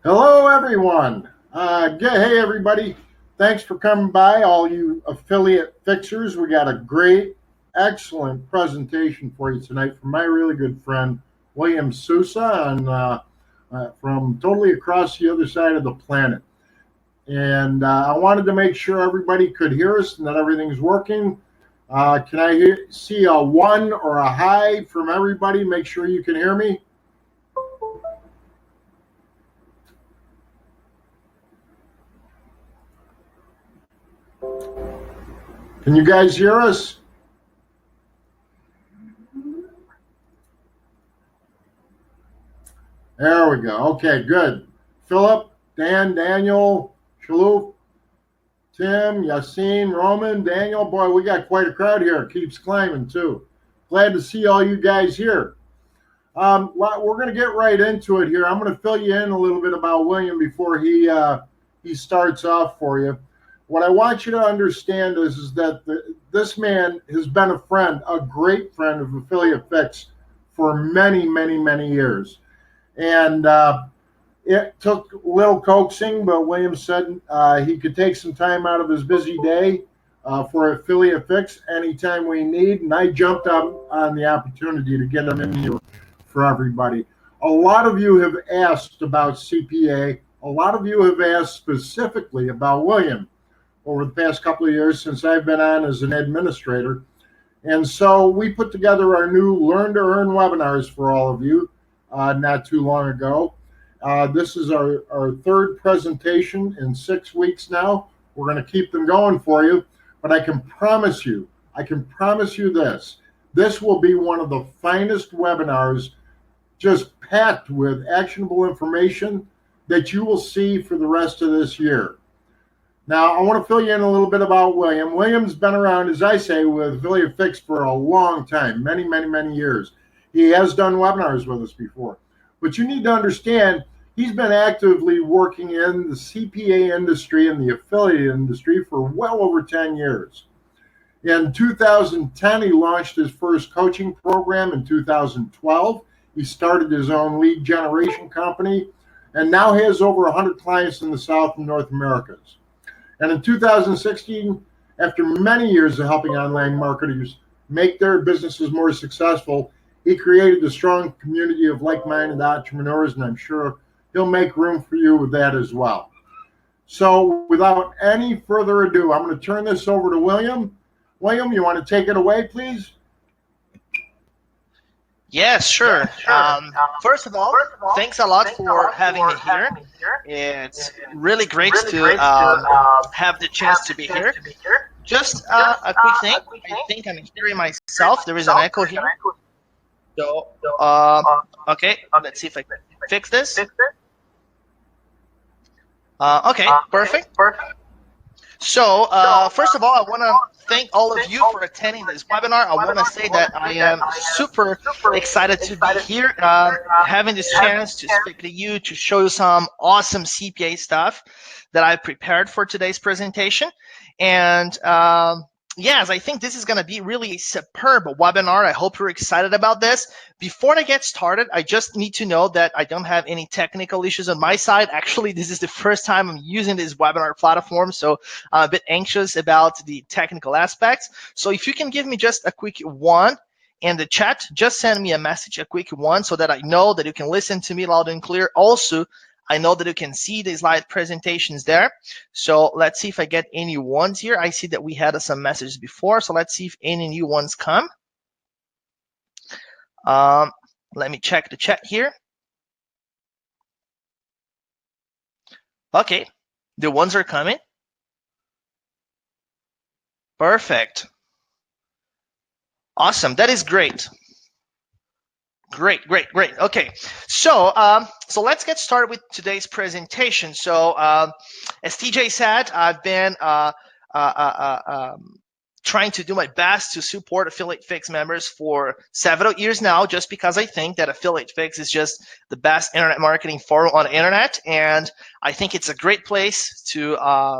Hello, everyone. Hey, everybody. Thanks for coming by, all you affiliate fixers. We got a great, excellent presentation for you tonight from my really good friend, William Sousa, from totally across the other side of the planet. And I wanted to make sure everybody could hear us and that everything's working. Can I see a one or a hi from everybody? Make sure you can hear me. Can you guys hear us? There we go. Okay, good. Philip, Dan, Daniel, Shaluf, Tim, Yassine, Roman, Daniel. Boy, we got quite a crowd here. It keeps climbing, too. Glad to see all you guys here. We're going to get right into it here. I'm going to fill you in a little bit about William before he starts off for you. What I want you to understand is that this man has been a friend, a great friend of Affiliate Fix for many, many, many years. And it took a little coaxing, but William said he could take some time out of his busy day for Affiliate Fix anytime we need. And I jumped up on the opportunity to get him in here for everybody. A lot of you have asked about CPA. A lot of you have asked specifically about William over the past couple of years since I've been on as an administrator. And so we put together our new Learn to Earn webinars for all of you not too long ago. This is our third presentation in 6 weeks now. We're going to keep them going for you, but I can promise you this. This will be one of the finest webinars, just packed with actionable information that you will see for the rest of this year. Now, I want to fill you in a little bit about William. William's been around, as I say, with Affiliate Fix for a long time, many, many, many years. He has done webinars with us before. But you need to understand, he's been actively working in the CPA industry and the affiliate industry for well over 10 years. In 2010, he launched his first coaching program. In 2012, he started his own lead generation company and now has over 100 clients in the South and North Americas. And in 2016, after many years of helping online marketers make their businesses more successful, he created a strong community of like-minded entrepreneurs, and I'm sure he'll make room for you with that as well. So without any further ado, I'm going to turn this over to William. William, you want to take it away, please? Yes, sure. First of all, thanks a lot for having me here. It's really great to have the chance to be here. Just a quick thing. I think I'm hearing myself. There is an echo here. So, okay, let's see if I can fix this. Okay, perfect. So, first of all, I want to thank all of you for attending this webinar. I want to say that I am super excited to be here, having this chance to speak to you, to show you some awesome CPA stuff that I prepared for today's presentation. And yes, I think this is going to be really a superb webinar. I hope you're excited about this. Before I get started, I just need to know that I don't have any technical issues on my side. Actually, this is the first time I'm using this webinar platform, so I'm a bit anxious about the technical aspects. So if you can give me just a quick one in the chat, just send me a message, a quick one, so that I know that you can listen to me loud and clear. Also, I know that you can see these live presentations there. So let's see if I get any ones here. I see that we had some messages before, so let's see if any new ones come. Let me check the chat here. Okay, the ones are coming. Perfect. Awesome, that is great. Great. Okay, so let's get started with today's presentation. So as TJ said, I've been trying to do my best to support Affiliate Fix members for several years now, just because I think that Affiliate Fix is just the best internet marketing forum on the internet, and I think it's a great place to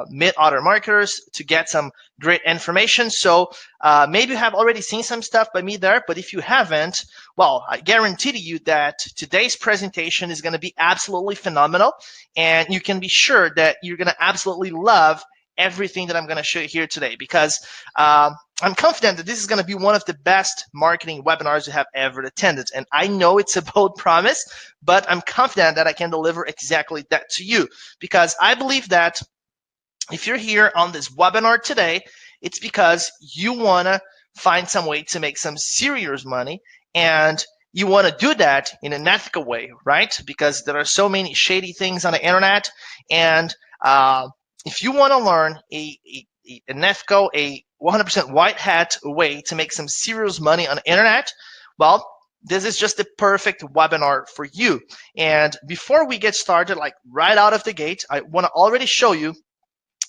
meet other marketers, to get some great information. So maybe you have already seen some stuff by me there, but if you haven't, well, I guarantee to you that today's presentation is going to be absolutely phenomenal, and you can be sure that you're going to absolutely love everything that I'm going to show you here today, because I'm confident that this is going to be one of the best marketing webinars you have ever attended. And I know it's a bold promise, but I'm confident that I can deliver exactly that to you, because I believe that if you're here on this webinar today, it's because you want to find some way to make some serious money, and you want to do that in an ethical way, right? Because there are so many shady things on the internet, and if you want to learn an ethical, a 100% white hat way to make some serious money on the internet, well, this is just the perfect webinar for you. And before we get started, like right out of the gate, I want to already show you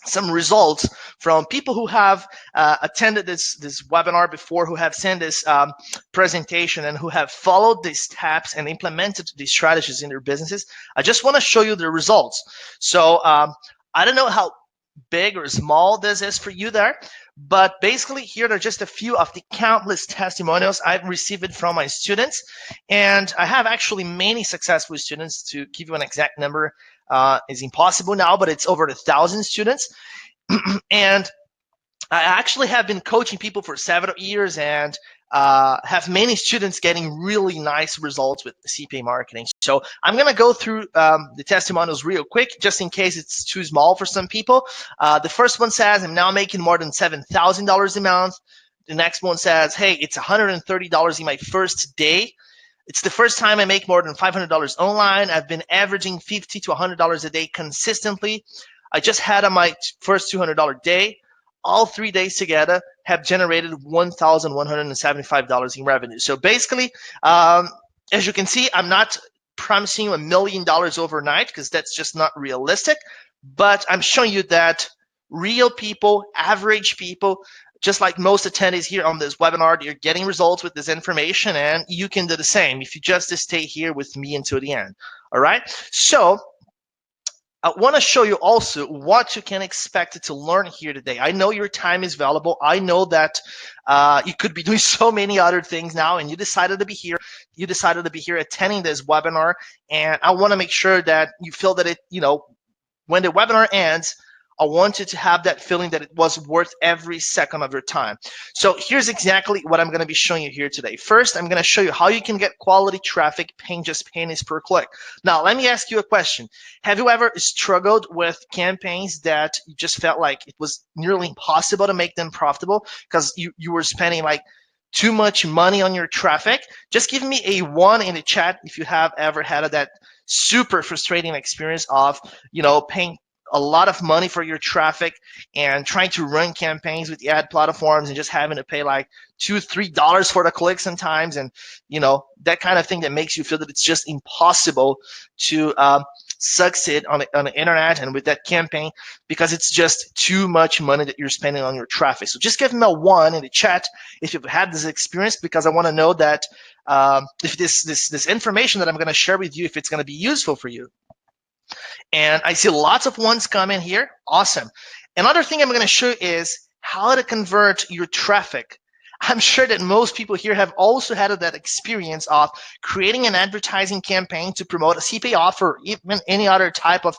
some results from people who have attended this webinar before, who have seen this presentation, and who have followed these steps and implemented these strategies in their businesses. I just want to show you the results. So I don't know how big or small this is for you there, but basically here are just a few of the countless testimonials I've received from my students. And I have actually many successful students. To give you an exact number is impossible now, but it's over 1,000 students. And I actually have been coaching people for several years, and have many students getting really nice results with CPA marketing. So I'm going to go through the testimonials real quick, just in case it's too small for some people. The first one says, I'm now making more than $7,000 a month. The next one says, hey, it's $130 in my first day. It's the first time I make more than $500 online. I've been averaging $50 to $100 a day consistently. I just had on my first $200 day. All 3 days together have generated $1,175 in revenue. So basically, as you can see, I'm not promising you $1 million overnight, because that's just not realistic. But I'm showing you that real people, average people, just like most attendees here on this webinar, you're getting results with this information, and you can do the same if you just stay here with me until the end. All right. So I want to show you also what you can expect to learn here today. I know your time is valuable. I know that you could be doing so many other things now, and you decided to be here. You decided to be here attending this webinar, and I want to make sure that you feel that it, when the webinar ends, I want you to have that feeling that it was worth every second of your time. So here's exactly what I'm going to be showing you here today. First, I'm going to show you how you can get quality traffic paying just pennies per click. Now, let me ask you a question. Have you ever struggled with campaigns that you just felt like it was nearly impossible to make them profitable because you were spending like too much money on your traffic? Just give me a 1 in the chat if you have ever had that super frustrating experience of, paying a lot of money for your traffic and trying to run campaigns with the ad platforms and just having to pay like $2-3 for the click sometimes, and that kind of thing that makes you feel that it's just impossible to succeed on the internet and with that campaign because it's just too much money that you're spending on your traffic. So just give me a 1 in the chat if you've had this experience, because I want to know that if this information that I'm going to share with you, if it's going to be useful for you. And I see lots of ones coming here. Awesome. Another thing I'm going to show you is how to convert your traffic. I'm sure that most people here have also had that experience of creating an advertising campaign to promote a CPA offer, even any other type of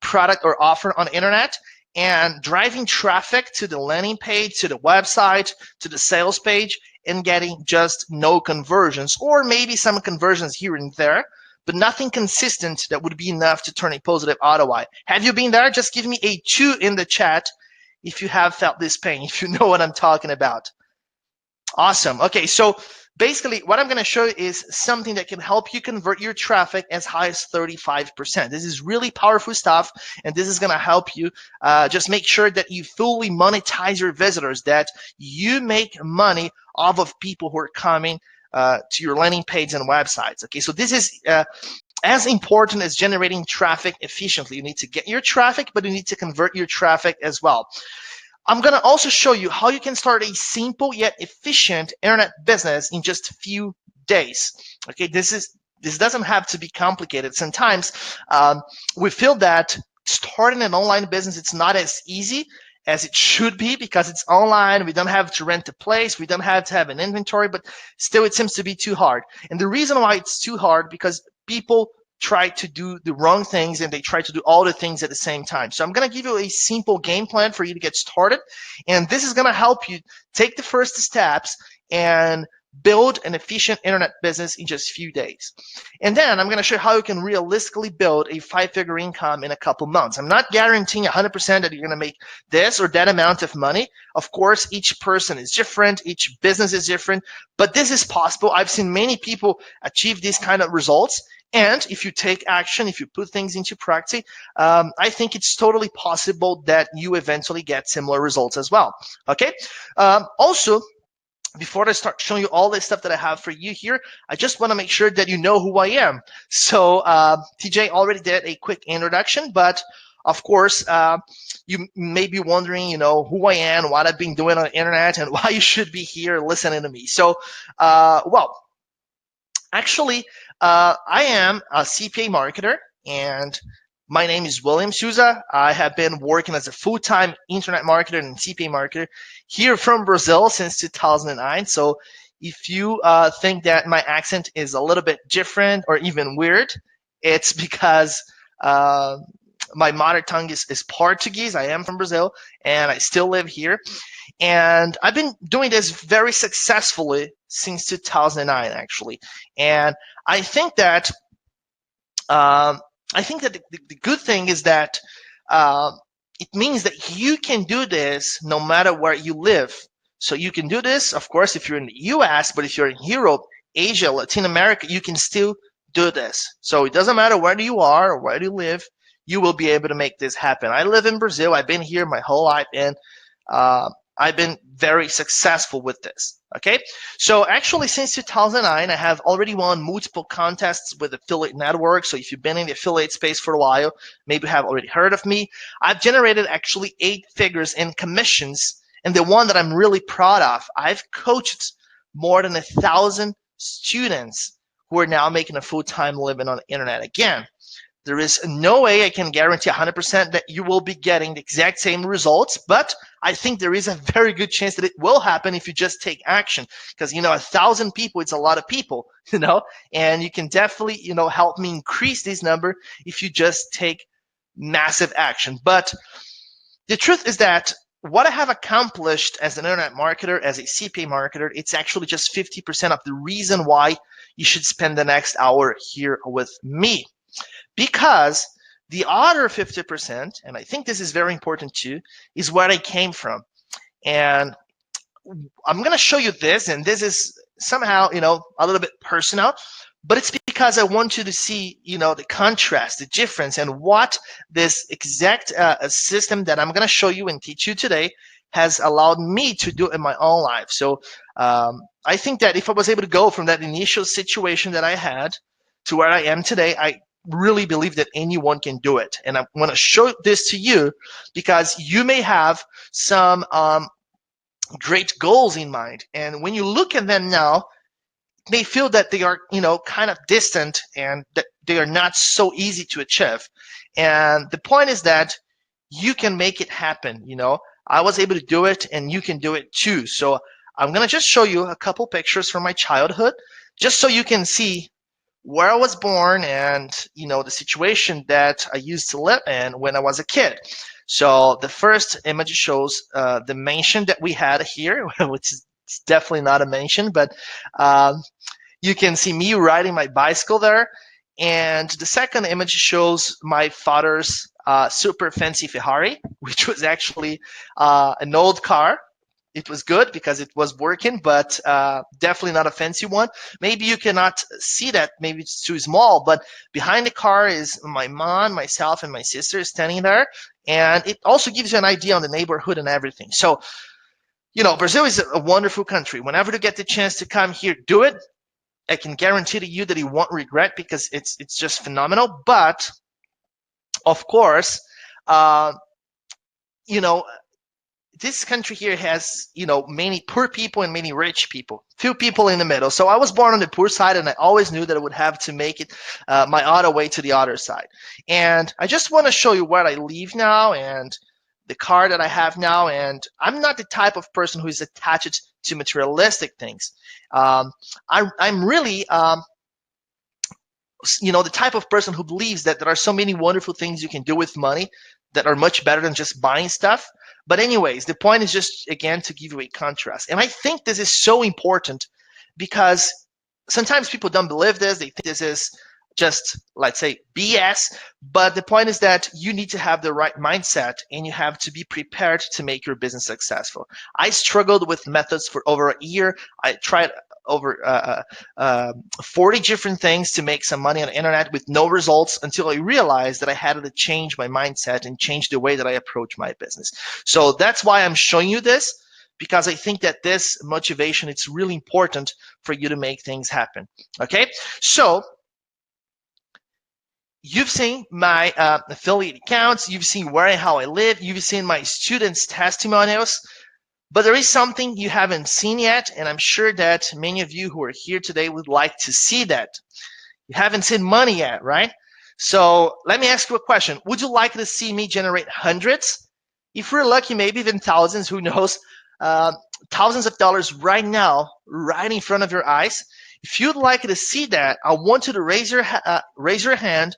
product or offer on the internet, and driving traffic to the landing page, to the website, to the sales page, and getting just no conversions, or maybe some conversions here and there, but nothing consistent that would be enough to turn a positive ROI. Have you been there? Just give me a 2 in the chat if you have felt this pain, if you know what I'm talking about. Awesome. Okay, so basically what I'm going to show you is something that can help you convert your traffic as high as 35%. This is really powerful stuff, and this is going to help you just make sure that you fully monetize your visitors, that you make money off of people who are coming to your landing page and websites. Okay, so this is as important as generating traffic efficiently. You need to get your traffic, but you need to convert your traffic as well. I'm going to also show you how you can start a simple yet efficient internet business in just a few days. Okay, this doesn't have to be complicated. Sometimes we feel that starting an online business, it's not as easy as it should be because it's online. We don't have to rent a place. We don't have to have an inventory, but still it seems to be too hard. And the reason why it's too hard because people try to do the wrong things and they try to do all the things at the same time. So I'm going to give you a simple game plan for you to get started. And this is going to help you take the first steps and build an efficient internet business in just a few days. And then I'm going to show you how you can realistically build a 5-figure income in a couple months. I'm not guaranteeing 100% that you're going to make this or that amount of money. Of course, each person is different. Each business is different. But this is possible. I've seen many people achieve these kind of results. And if you take action, if you put things into practice, I think it's totally possible that you eventually get similar results as well. Okay. Also, before I start showing you all this stuff that I have for you here, I just want to make sure that you know who I am. So TJ already did a quick introduction, but of course, you may be wondering, who I am, what I've been doing on the internet, and why you should be here listening to me. So, actually, I am a CPA marketer, and my name is William Souza. I have been working as a full-time internet marketer and CPA marketer here from Brazil since 2009. So if you think that my accent is a little bit different or even weird, it's because my mother tongue is Portuguese. I am from Brazil, and I still live here. And I've been doing this very successfully since 2009, actually. And I think that the good thing is that it means that you can do this no matter where you live. So you can do this, of course, if you're in the US, but if you're in Europe, Asia, Latin America, you can still do this. So it doesn't matter where you are or where you live, you will be able to make this happen. I live in Brazil. I've been here my whole life, and I've been very successful with this. Okay, so actually since 2009, I have already won multiple contests with affiliate networks. So if you've been in the affiliate space for a while, maybe you have already heard of me. I've generated actually 8 figures in commissions, and the one that I'm really proud of, I've coached more than 1,000 students who are now making a full-time living on the internet. Again, there is no way I can guarantee 100% that you will be getting the exact same results, but I think there is a very good chance that it will happen if you just take action. Because, 1,000 people, it's a lot of people, and you can definitely, help me increase this number if you just take massive action. But the truth is that what I have accomplished as an internet marketer, as a CPA marketer, it's actually just 50% of the reason why you should spend the next hour here with me. Because the other 50%, and I think this is very important too, is where I came from. And I'm going to show you this, and this is somehow, a little bit personal, but it's because I want you to see, the contrast, the difference, and what this exact system that I'm going to show you and teach you today has allowed me to do in my own life. So I think that if I was able to go from that initial situation that I had to where I am today, I really believe that anyone can do it. And I want to show this to you because you may have some great goals in mind. And when you look at them now, they feel that they are, kind of distant and that they are not so easy to achieve. And the point is that you can make it happen. I was able to do it, and you can do it too. So I'm going to just show you a couple pictures from my childhood, just so you can see where I was born and, the situation that I used to live in when I was a kid. So the first image shows the mansion that we had here, which is definitely not a mansion, but you can see me riding my bicycle there. And the second image shows my father's super fancy Ferrari, which was actually an old car. It was good because it was working, but definitely not a fancy one. Maybe you cannot see that. Maybe it's too small, but behind the car is my mom, myself, and my sister standing there. And it also gives you an idea on the neighborhood and everything. So, Brazil is a wonderful country. Whenever you get the chance to come here, do it. I can guarantee to you that you won't regret because it's just phenomenal. But, of course, this country here has, many poor people and many rich people, few people in the middle. So I was born on the poor side, and I always knew that I would have to make it my other way to the other side. And I just want to show you where I live now and the car that I have now, and I'm not the type of person who is attached to materialistic things. I'm really the type of person who believes that there are so many wonderful things you can do with money that are much better than just buying stuff. But anyways, the point is just, again, to give you a contrast. And I think this is so important because sometimes people don't believe this. They think this is just, let's say, BS. But the point is that you need to have the right mindset and you have to be prepared to make your business successful. I struggled with methods for over a year. I tried over 40 different things to make some money on the internet with no results until I realized that I had to change my mindset and change the way that I approach my business. So that's why I'm showing you this, because I think that this motivation, it's really important for you to make things happen. Okay, so you've seen my affiliate accounts, you've seen where and how I live, you've seen my students' testimonials. But there is something you haven't seen yet, and I'm sure that many of you who are here today would like to see that. You haven't seen money yet, right? So let me ask you a question. Would you like to see me generate hundreds? If we're lucky, maybe even thousands, who knows? Thousands of dollars right now, right in front of your eyes. If you'd like to see that, I want you to raise your hand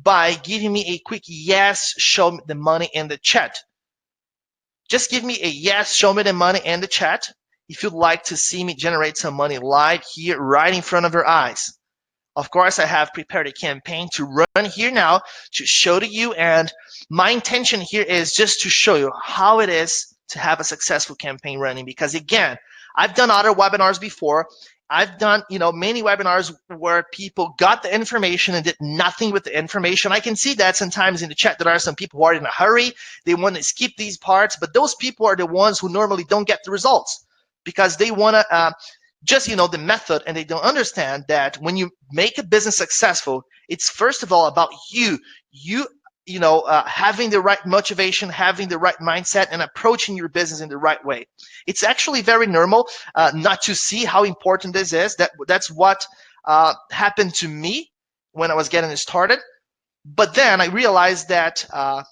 by giving me a quick yes, show me the money in the chat. Just give me a yes, show me the money in the chat if you'd like to see me generate some money live here right in front of your eyes. Of course, I have prepared a campaign to run here now to show to you, and my intention here is just to show you how it is to have a successful campaign running, because again, I've done other webinars before. I've done, many webinars where people got the information and did nothing with the information. I can see that sometimes in the chat there are some people who are in a hurry. They want to skip these parts, but those people are the ones who normally don't get the results because they want to just, the method, and they don't understand that when you make a business successful, it's first of all about you having the right motivation, having the right mindset, and approaching your business in the right way. It's actually very normal not to see how important this is. That's what happened to me when I was getting started. But then I realized that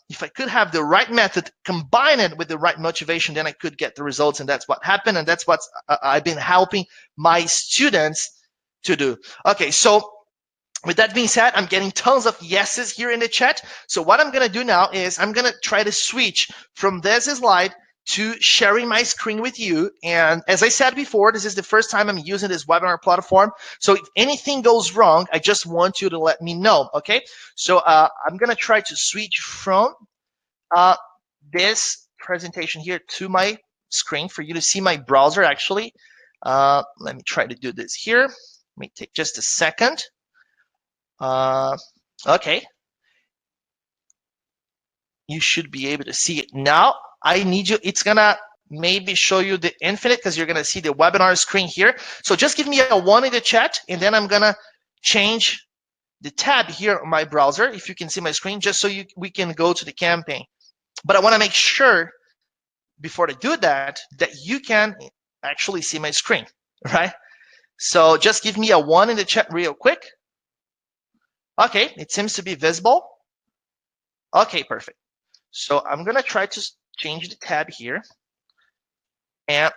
if I could have the right method, combine it with the right motivation, then I could get the results. And that's what happened. And that's what I've been helping my students to do. Okay, so with that being said, I'm getting tons of yeses here in the chat. So what I'm going to do now is I'm going to try to switch from this slide to sharing my screen with you. And as I said before, this is the first time I'm using this webinar platform. So if anything goes wrong, I just want you to let me know, okay? So I'm going to try to switch from this presentation here to my screen for you to see my browser, actually. Let me try to do this here. Let me take just a second. Okay. You should be able to see it now. I need you, it's gonna maybe show you the infinite because you're gonna see the webinar screen here. So just give me a 1 in the chat, and then I'm gonna change the tab here on my browser, if you can see my screen, just so we can go to the campaign. But I wanna make sure before I do that you can actually see my screen, right? So just give me a 1 in the chat real quick. Okay, it seems to be visible. Okay, perfect. So I'm gonna try to change the tab here, and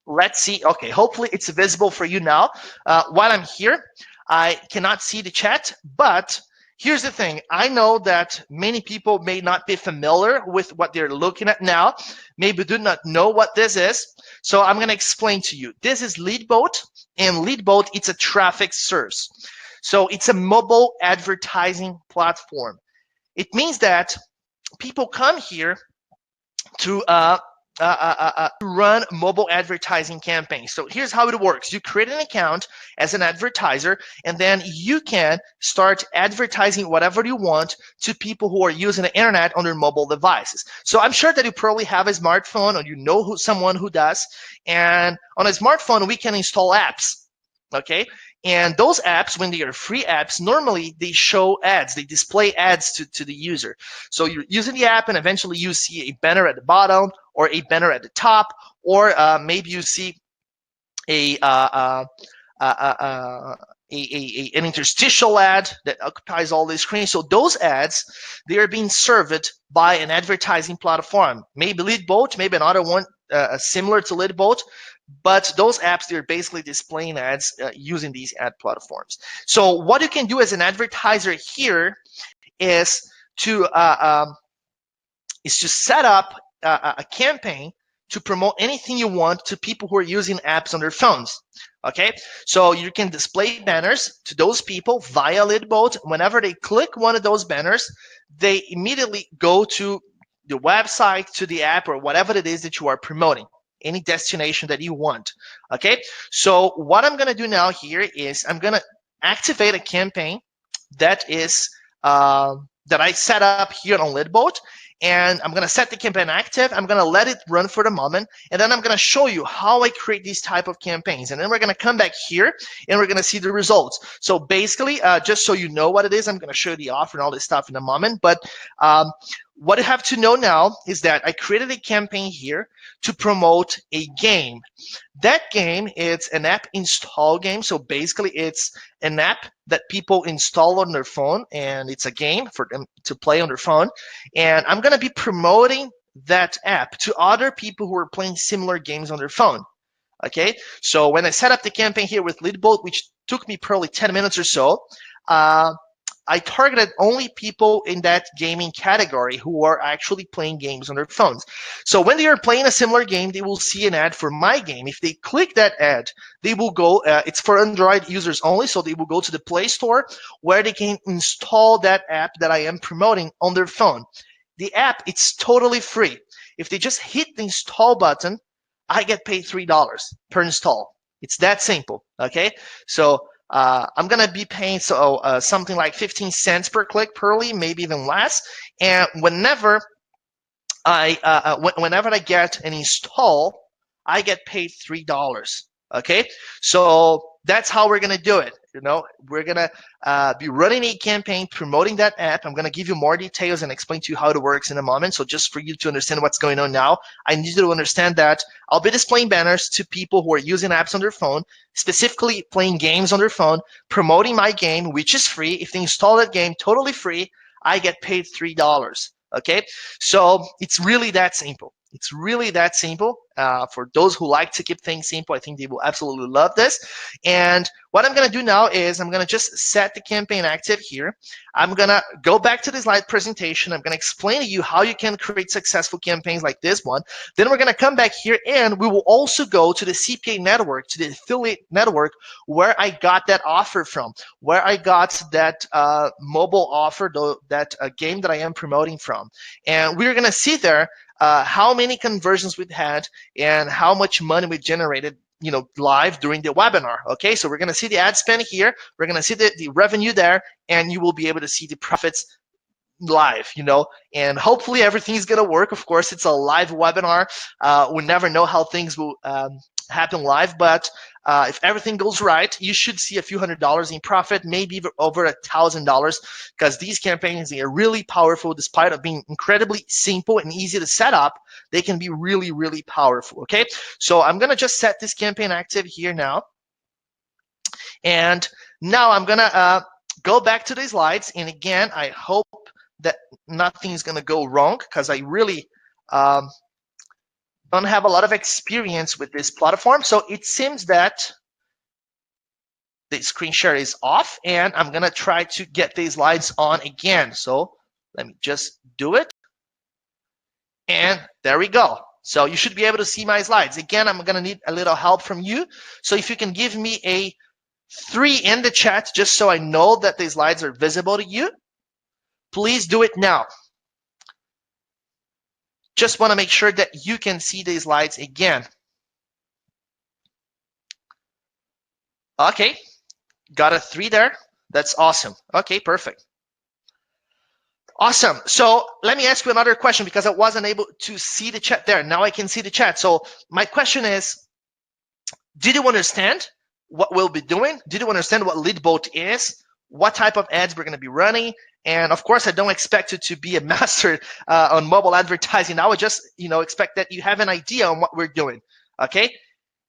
let's see. Okay, hopefully it's visible for you now. While I'm here, I cannot see the chat, but here's the thing. I know that many people may not be familiar with what they're looking at now, maybe do not know what this is. So I'm gonna explain to you. This is Leadboat, and Leadboat, it's a traffic source. So it's a mobile advertising platform. It means that people come here to run mobile advertising campaigns. So here's how it works. You create an account as an advertiser, and then you can start advertising whatever you want to people who are using the internet on their mobile devices. So I'm sure that you probably have a smartphone, or you know someone who does. And on a smartphone, we can install apps, okay? And those apps, when they are free apps, normally they show ads, they display ads to the user. So you're using the app, and eventually you see a banner at the bottom or a banner at the top, or maybe you see a an interstitial ad that occupies all the screen. So those ads, they are being served by an advertising platform, maybe Leadboat, maybe another one similar to Leadboat, but those apps, they're basically displaying ads using these ad platforms. So what you can do as an advertiser here is to set up a campaign to promote anything you want to people who are using apps on their phones. Okay, so you can display banners to those people via Leadboat. Whenever they click one of those banners, they immediately go to the website, to the app, or whatever it is that you are promoting, any destination that you want. Okay, so what I'm going to do now here is I'm going to activate a campaign that is that I set up here on Leadboat, and I'm going to set the campaign active. I'm going to let it run for the moment, and then I'm going to show you how I create these type of campaigns. And then we're going to come back here, and we're going to see the results. So basically, just so you know what it is, I'm going to show you the offer and all this stuff in a moment. But what you have to know now is that I created a campaign here to promote a game. That game is an app install game. So basically, it's an app that people install on their phone, and it's a game for them to play on their phone. And I'm going to be promoting that app to other people who are playing similar games on their phone. Okay, so when I set up the campaign here with Leadboat, which took me probably 10 minutes or so, I targeted only people in that gaming category who are actually playing games on their phones. So when they are playing a similar game, they will see an ad for my game. If they click that ad, they will go, it's for Android users only, so they will go to the Play Store where they can install that app that I am promoting on their phone. The app, it's totally free. If they just hit the install button, I get paid $3 per install. It's that simple, okay? So I'm gonna be paying something like 15 cents per click per lead, maybe even less. And whenever I get an install, I get paid $3. Okay, so that's how we're gonna do it. You know, we're gonna be running a campaign promoting that app. I'm gonna give you more details and explain to you how it works in a moment. So just for you to understand what's going on now, I need you to understand that I'll be displaying banners to people who are using apps on their phone, specifically playing games on their phone, promoting my game, which is free. If they install that game totally free, I get paid $3. Okay, so it's really that simple. It's really that simple. For those who like to keep things simple, I think they will absolutely love this. And what I'm going to do now is I'm going to just set the campaign active here. I'm going to go back to the slide presentation. I'm going to explain to you how you can create successful campaigns like this one. Then we're going to come back here, and we will also go to the CPA network, to the affiliate network, where I got that offer from, where I got that mobile offer, that game that I am promoting from. And we're going to see there how many conversions we've had and how much money we generated, live during the webinar. Okay, so we're going to see the ad spend here. We're going to see the revenue there, and you will be able to see the profits live, and hopefully everything's going to work. Of course, it's a live webinar. We never know how things will happen live, but if everything goes right, you should see a few $100s in profit, maybe over $1,000, because these campaigns, they are really powerful. Despite of being incredibly simple and easy to set up, they can be really, really powerful. Okay, so I'm going to just set this campaign active here now, and now I'm going to go back to the slides. And again, I hope that nothing's going to go wrong, because I really don't have a lot of experience with this platform. So it seems that the screen share is off, and I'm going to try to get these slides on again. So let me just do it. And there we go. So you should be able to see my slides. Again, I'm going to need a little help from you. So if you can give me a 3 in the chat, just so I know that the slides are visible to you, please do it now. Just want to make sure that you can see these slides again. Okay, got a 3 there. That's awesome. Okay, perfect. Awesome. So let me ask you another question, because I wasn't able to see the chat there. Now I can see the chat. So my question is, did you understand what we'll be doing? Did you understand what Leadboat is? What type of ads we're going to be running? And of course, I don't expect you to be a master on mobile advertising. I would just, expect that you have an idea on what we're doing. Okay.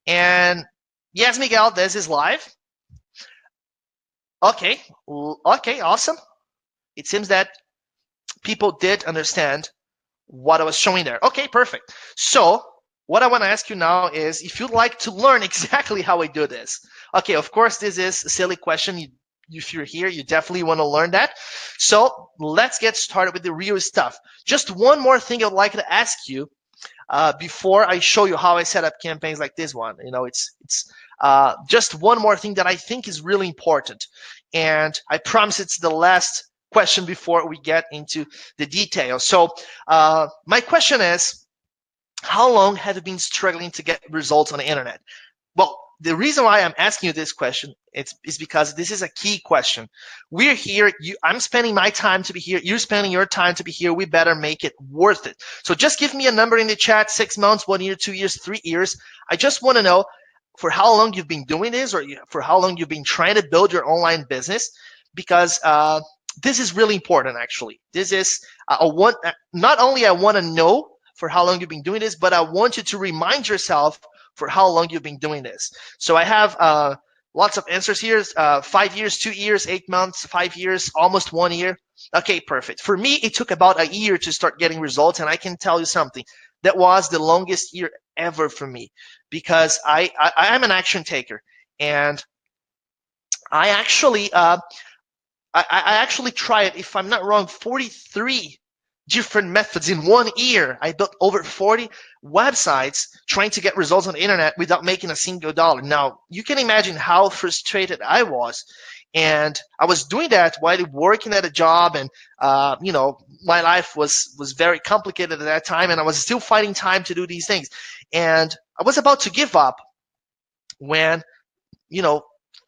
And yes, Miguel, this is live. Okay. Okay. Awesome. It seems that people did understand what I was showing there. Okay, perfect. So what I want to ask you now is if you'd like to learn exactly how I do this. Okay, of course, this is a silly question. If you're here, you definitely want to learn that. So let's get started with the real stuff. Just one more thing I'd like to ask you before I show you how I set up campaigns like this one. It's just one more thing that I think is really important, and I promise it's the last question before we get into the details. So my question is, how long have you been struggling to get results on the internet? Well, the reason why I'm asking you this question is because this is a key question. We're here. I'm spending my time to be here. You're spending your time to be here. We better make it worth it. So just give me a number in the chat, 6 months, 1 year, 2 years, 3 years. I just want to know for how long you've been doing this or for how long you've been trying to build your online business, because this is really important, actually. This is, not only I want to know for how long you've been doing this, but I want you to remind yourself for how long you've been doing this. So I have lots of answers here. 5 years, 2 years, 8 months, 5 years, almost 1 year. Okay, perfect. For me, it took about a year to start getting results, and I can tell you something. That was the longest year ever for me, because I'm an action taker, and I actually I actually tried, if I'm not wrong, 43 different methods in 1 year. I built over 40 websites trying to get results on the internet without making a single dollar. Now, you can imagine how frustrated I was. And I was doing that while working at a job, and my life was very complicated at that time, and I was still finding time to do these things. And I was about to give up when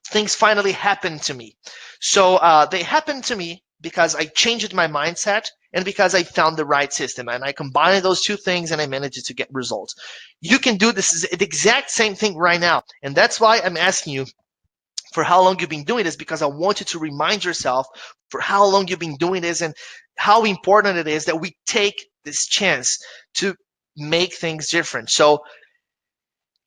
things finally happened to me. So they happened to me because I changed my mindset and because I found the right system, and I combined those two things and I managed to get results. You can do this the exact same thing right now, and that's why I'm asking you for how long you've been doing this, because I want you to remind yourself for how long you've been doing this and how important it is that we take this chance to make things different. So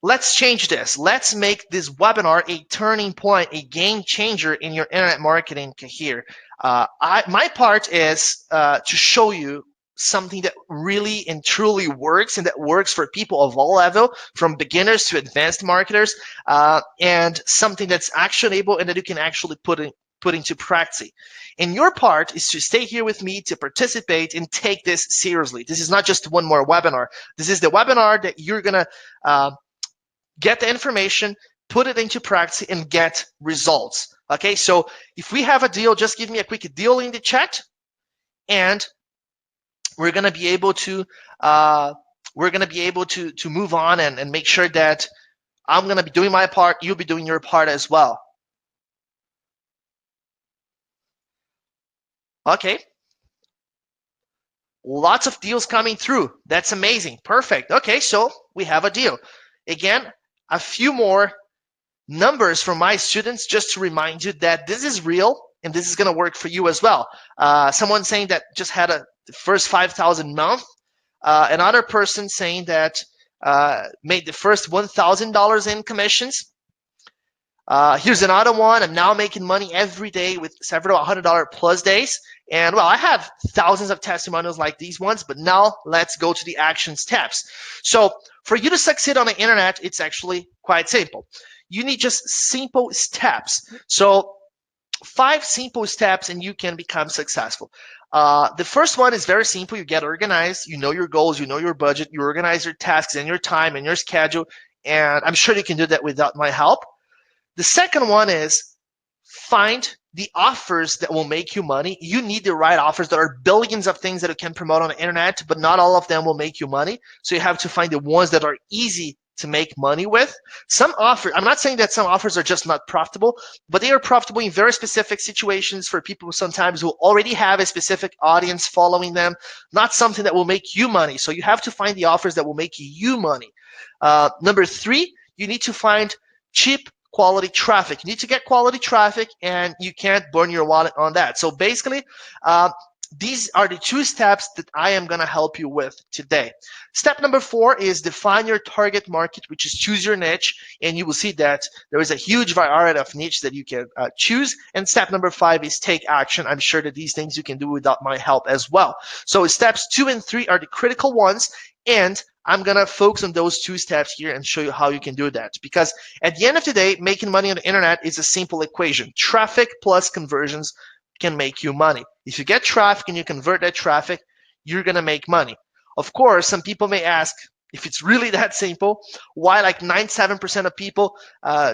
let's change this. Let's make this webinar a turning point, a game changer in your internet marketing career. My part is to show you something that really and truly works, and that works for people of all level, from beginners to advanced marketers, and something that's actionable and that you can actually put into practice. And your part is to stay here with me, to participate and take this seriously. This is not just one more webinar. This is the webinar that you're going to get the information, put it into practice, and get results. Okay, so if we have a deal, just give me a quick deal in the chat, and we're gonna be able to move on and make sure that I'm gonna be doing my part, you'll be doing your part as well. Okay. Lots of deals coming through. That's amazing. Perfect. Okay, so we have a deal. Again, a few more numbers from my students just to remind you that this is real and this is going to work for you as well. Someone saying that just had the first 5,000 month. Another person saying that made the first $1,000 in commissions. Here's another one. I'm now making money every day with several $100 plus days. And well, I have thousands of testimonials like these ones, but now let's go to the action steps. So for you to succeed on the internet, it's actually quite simple. You need just simple steps. So 5 simple steps and you can become successful. The first one is very simple. You get organized. You know your goals. You know your budget. You organize your tasks and your time and your schedule. And I'm sure you can do that without my help. The second one is find the offers that will make you money. You need the right offers. There are billions of things that you can promote on the internet, but not all of them will make you money. So you have to find the ones that are easy to make money with. Some offers, I'm not saying that some offers are just not profitable, but they are profitable in very specific situations for people sometimes who already have a specific audience following them, not something that will make you money. So you have to find the offers that will make you money. Number 3, you need to find cheap quality traffic. You need to get quality traffic, and you can't burn your wallet on that. So basically, these are the 2 steps that I am going to help you with today. Step number 4 is define your target market, which is choose your niche. And you will see that there is a huge variety of niche that you can choose. And step number 5 is take action. I'm sure that these things you can do without my help as well. So steps 2 and 3 are the critical ones. And I'm going to focus on those 2 steps here and show you how you can do that. Because at the end of the day, making money on the internet is a simple equation. Traffic plus conversions can make you money. If you get traffic and you convert that traffic, you're going to make money. Of course, some people may ask, if it's really that simple, why like 97% of people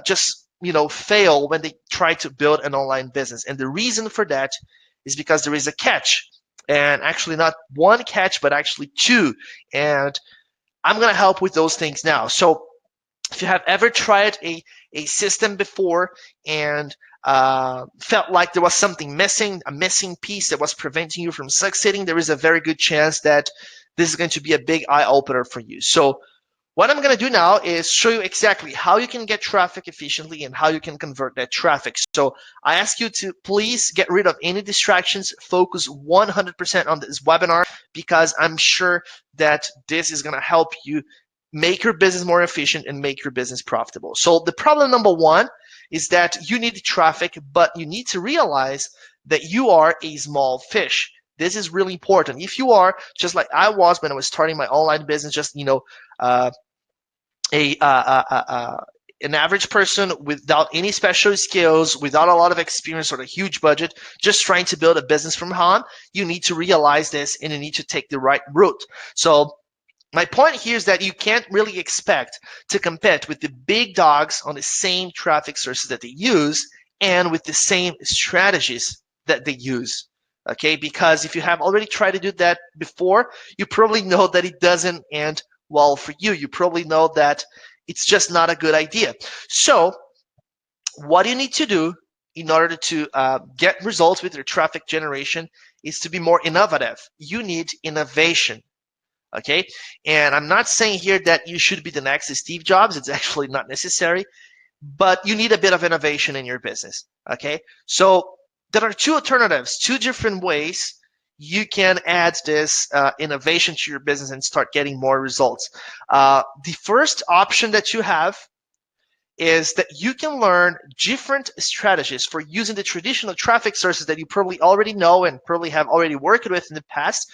just fail when they try to build an online business? And the reason for that is because there is a catch. And actually not one catch, but actually 2. And I'm going to help with those things now. So if you have ever tried a system before and felt like there was something missing, a missing piece that was preventing you from succeeding, there is a very good chance that this is going to be a big eye-opener for you. So what I'm going to do now is show you exactly how you can get traffic efficiently and how you can convert that traffic. So I ask you to please get rid of any distractions, focus 100% on this webinar, because I'm sure that this is going to help you make your business more efficient and make your business profitable. So the problem number 1 is that you need traffic, but you need to realize that you are a small fish. This is really important. If you are just like I was when I was starting my online business, just an average person without any special skills, without a lot of experience or a huge budget, just trying to build a business from home, you need to realize this and you need to take the right route. So my point here is that you can't really expect to compete with the big dogs on the same traffic sources that they use and with the same strategies that they use. Okay, because if you have already tried to do that before, you probably know that it doesn't end well for you. You probably know that it's just not a good idea. So what you need to do in order to get results with your traffic generation is to be more innovative. You need innovation. Okay, and I'm not saying here that you should be the next Steve Jobs. It's actually not necessary, but you need a bit of innovation in your business. Okay, so there are 2 alternatives, 2 different ways you can add this innovation to your business and start getting more results. The first option that you have is that you can learn different strategies for using the traditional traffic sources that you probably already know and probably have already worked with in the past,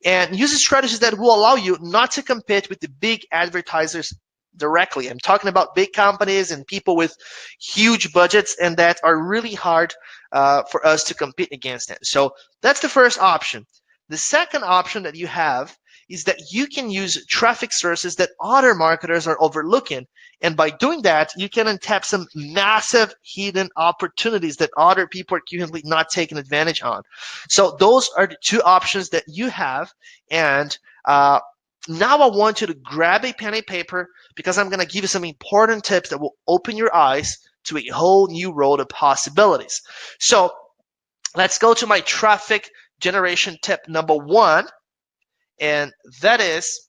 and use strategies that will allow you not to compete with the big advertisers directly. I'm talking about big companies and people with huge budgets, and that are really hard for us to compete against them. So that's the first option. The second option that you have is that you can use traffic sources that other marketers are overlooking. And by doing that, you can untap some massive hidden opportunities that other people are currently not taking advantage on. So those are the 2 options that you have. And now I want you to grab a pen and paper, because I'm going to give you some important tips that will open your eyes to a whole new world of possibilities. So let's go to my traffic generation tip number 1. And that is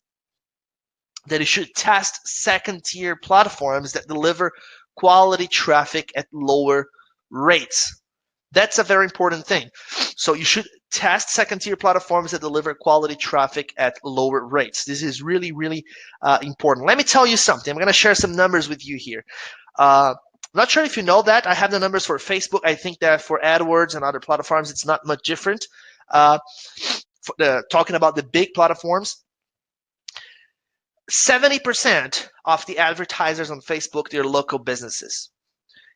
that you should test second-tier platforms that deliver quality traffic at lower rates. That's a very important thing. So you should test second-tier platforms that deliver quality traffic at lower rates. This is really, really important. Let me tell you something. I'm going to share some numbers with you here. I'm not sure if you know that. I have the numbers for Facebook. I think that for AdWords and other platforms, it's not much different. Talking about the big platforms, 70% of the advertisers on Facebook, they're local businesses.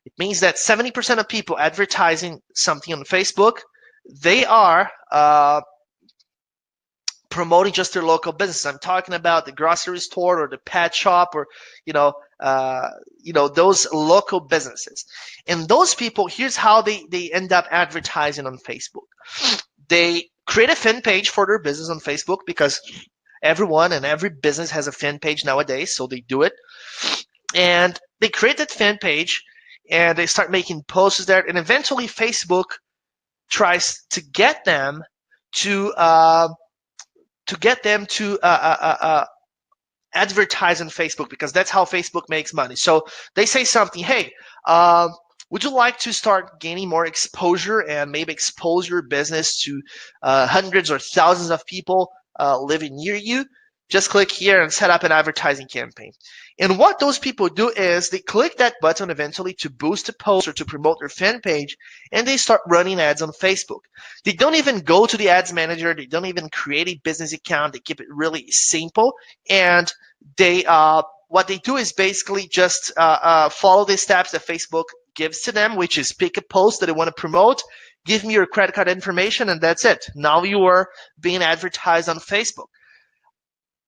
It means that 70% of people advertising something on Facebook, they are promoting just their local business. I'm talking about the grocery store or the pet shop, or those local businesses. And those people, here's how they end up advertising on Facebook. They create a fan page for their business on Facebook, because everyone and every business has a fan page nowadays, so they do it. And they create that fan page, and they start making posts there, and eventually Facebook tries to get them to advertise on Facebook, because that's how Facebook makes money. So they say something, hey, Would you like to start gaining more exposure and maybe expose your business to hundreds or thousands of people living near you? Just click here and set up an advertising campaign. And what those people do is they click that button eventually to boost a post or to promote their fan page, and they start running ads on Facebook. They don't even go to the ads manager. They don't even create a business account. They keep it really simple, and they what they do is basically just follow the steps that Facebook gives to them, which is pick a post that they want to promote, give me your credit card information, and that's it. Now you are being advertised on Facebook.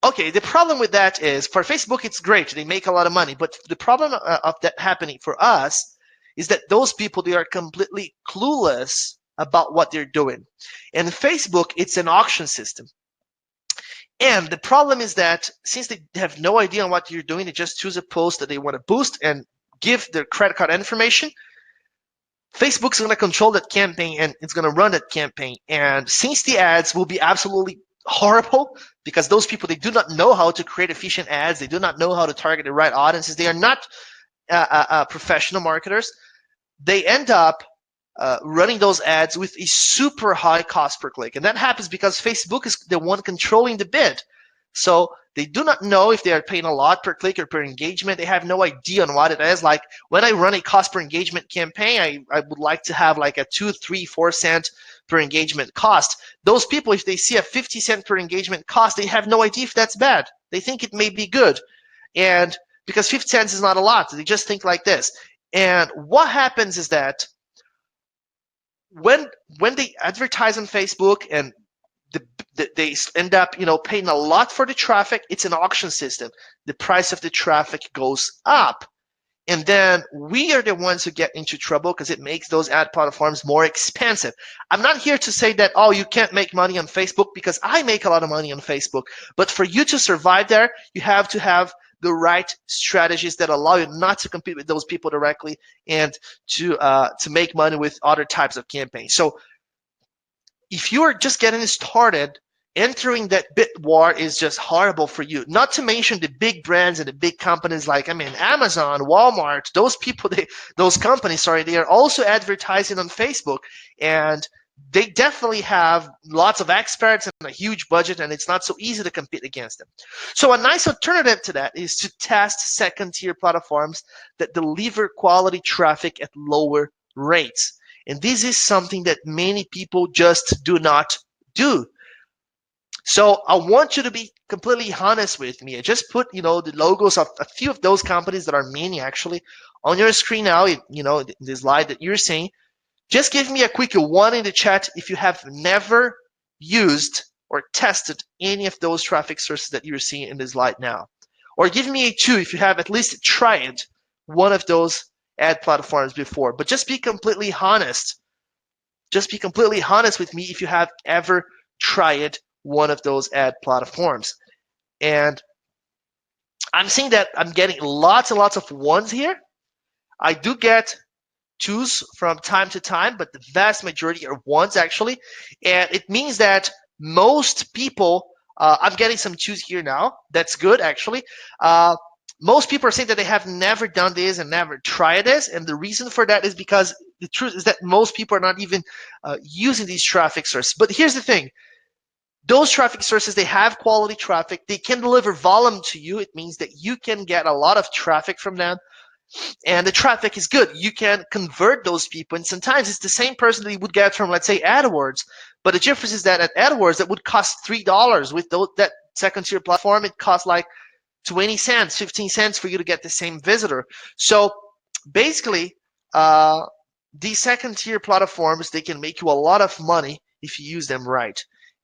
Okay, the problem with that is for Facebook, it's great. They make a lot of money. But the problem of that happening for us is that those people, they are completely clueless about what they're doing. And Facebook, it's an auction system. And the problem is that since they have no idea on what you're doing, they just choose a post that they want to boost and give their credit card information. Facebook's going to control that campaign and it's going to run that campaign. And since the ads will be absolutely horrible, because those people, they do not know how to create efficient ads, they do not know how to target the right audiences, they are not professional marketers, they end up running those ads with a super high cost per click. And that happens because Facebook is the one controlling the bid. So they do not know if they are paying a lot per click or per engagement. They have no idea on what it is. Like when I run a cost per engagement campaign, I would like to have like a 2, 3, 4 cent per engagement cost. Those people, if they see a 50 cent per engagement cost, they have no idea if that's bad. They think it may be good. And because 50 cents is not a lot, they just think like this. And what happens is that when they advertise on Facebook and they end up paying a lot for the traffic, it's an auction system. The price of the traffic goes up. And then we are the ones who get into trouble because it makes those ad platforms more expensive. I'm not here to say that, oh, you can't make money on Facebook, because I make a lot of money on Facebook. But for you to survive there, you have to have the right strategies that allow you not to compete with those people directly and to make money with other types of campaigns. So if you are just getting started, entering that bid war is just horrible for you. Not to mention the big brands and the big companies like, Amazon, Walmart, those people, those companies, they are also advertising on Facebook, and they definitely have lots of experts and a huge budget, and it's not so easy to compete against them. So a nice alternative to that is to test second-tier platforms that deliver quality traffic at lower rates. And this is something that many people just do not do. So I want you to be completely honest with me. I just put, the logos of a few of those companies that are many actually on your screen now, the slide that you're seeing. Just give me a quick 1 in the chat if you have never used or tested any of those traffic sources that you're seeing in this slide now. Or give me a 2 if you have at least tried one of those ad platforms before. But just be completely honest. Just be completely honest with me if you have ever tried one of those ad platforms. And I'm seeing that I'm getting lots and lots of 1s here. I do get 2s from time to time, but the vast majority are 1s actually. And it means that most people, I'm getting some 2s here now. That's good actually. Most people are saying that they have never done this and never tried this. And the reason for that is because the truth is that most people are not even using these traffic sources. But here's the thing. Those traffic sources, they have quality traffic. They can deliver volume to you. It means that you can get a lot of traffic from them. And the traffic is good. You can convert those people. And sometimes it's the same person that you would get from, let's say, AdWords. But the difference is that at AdWords, that would cost $3. With that second-tier platform, it costs like 20 cents, 15 cents for you to get the same visitor. So basically, these second-tier platforms, they can make you a lot of money if you use them right.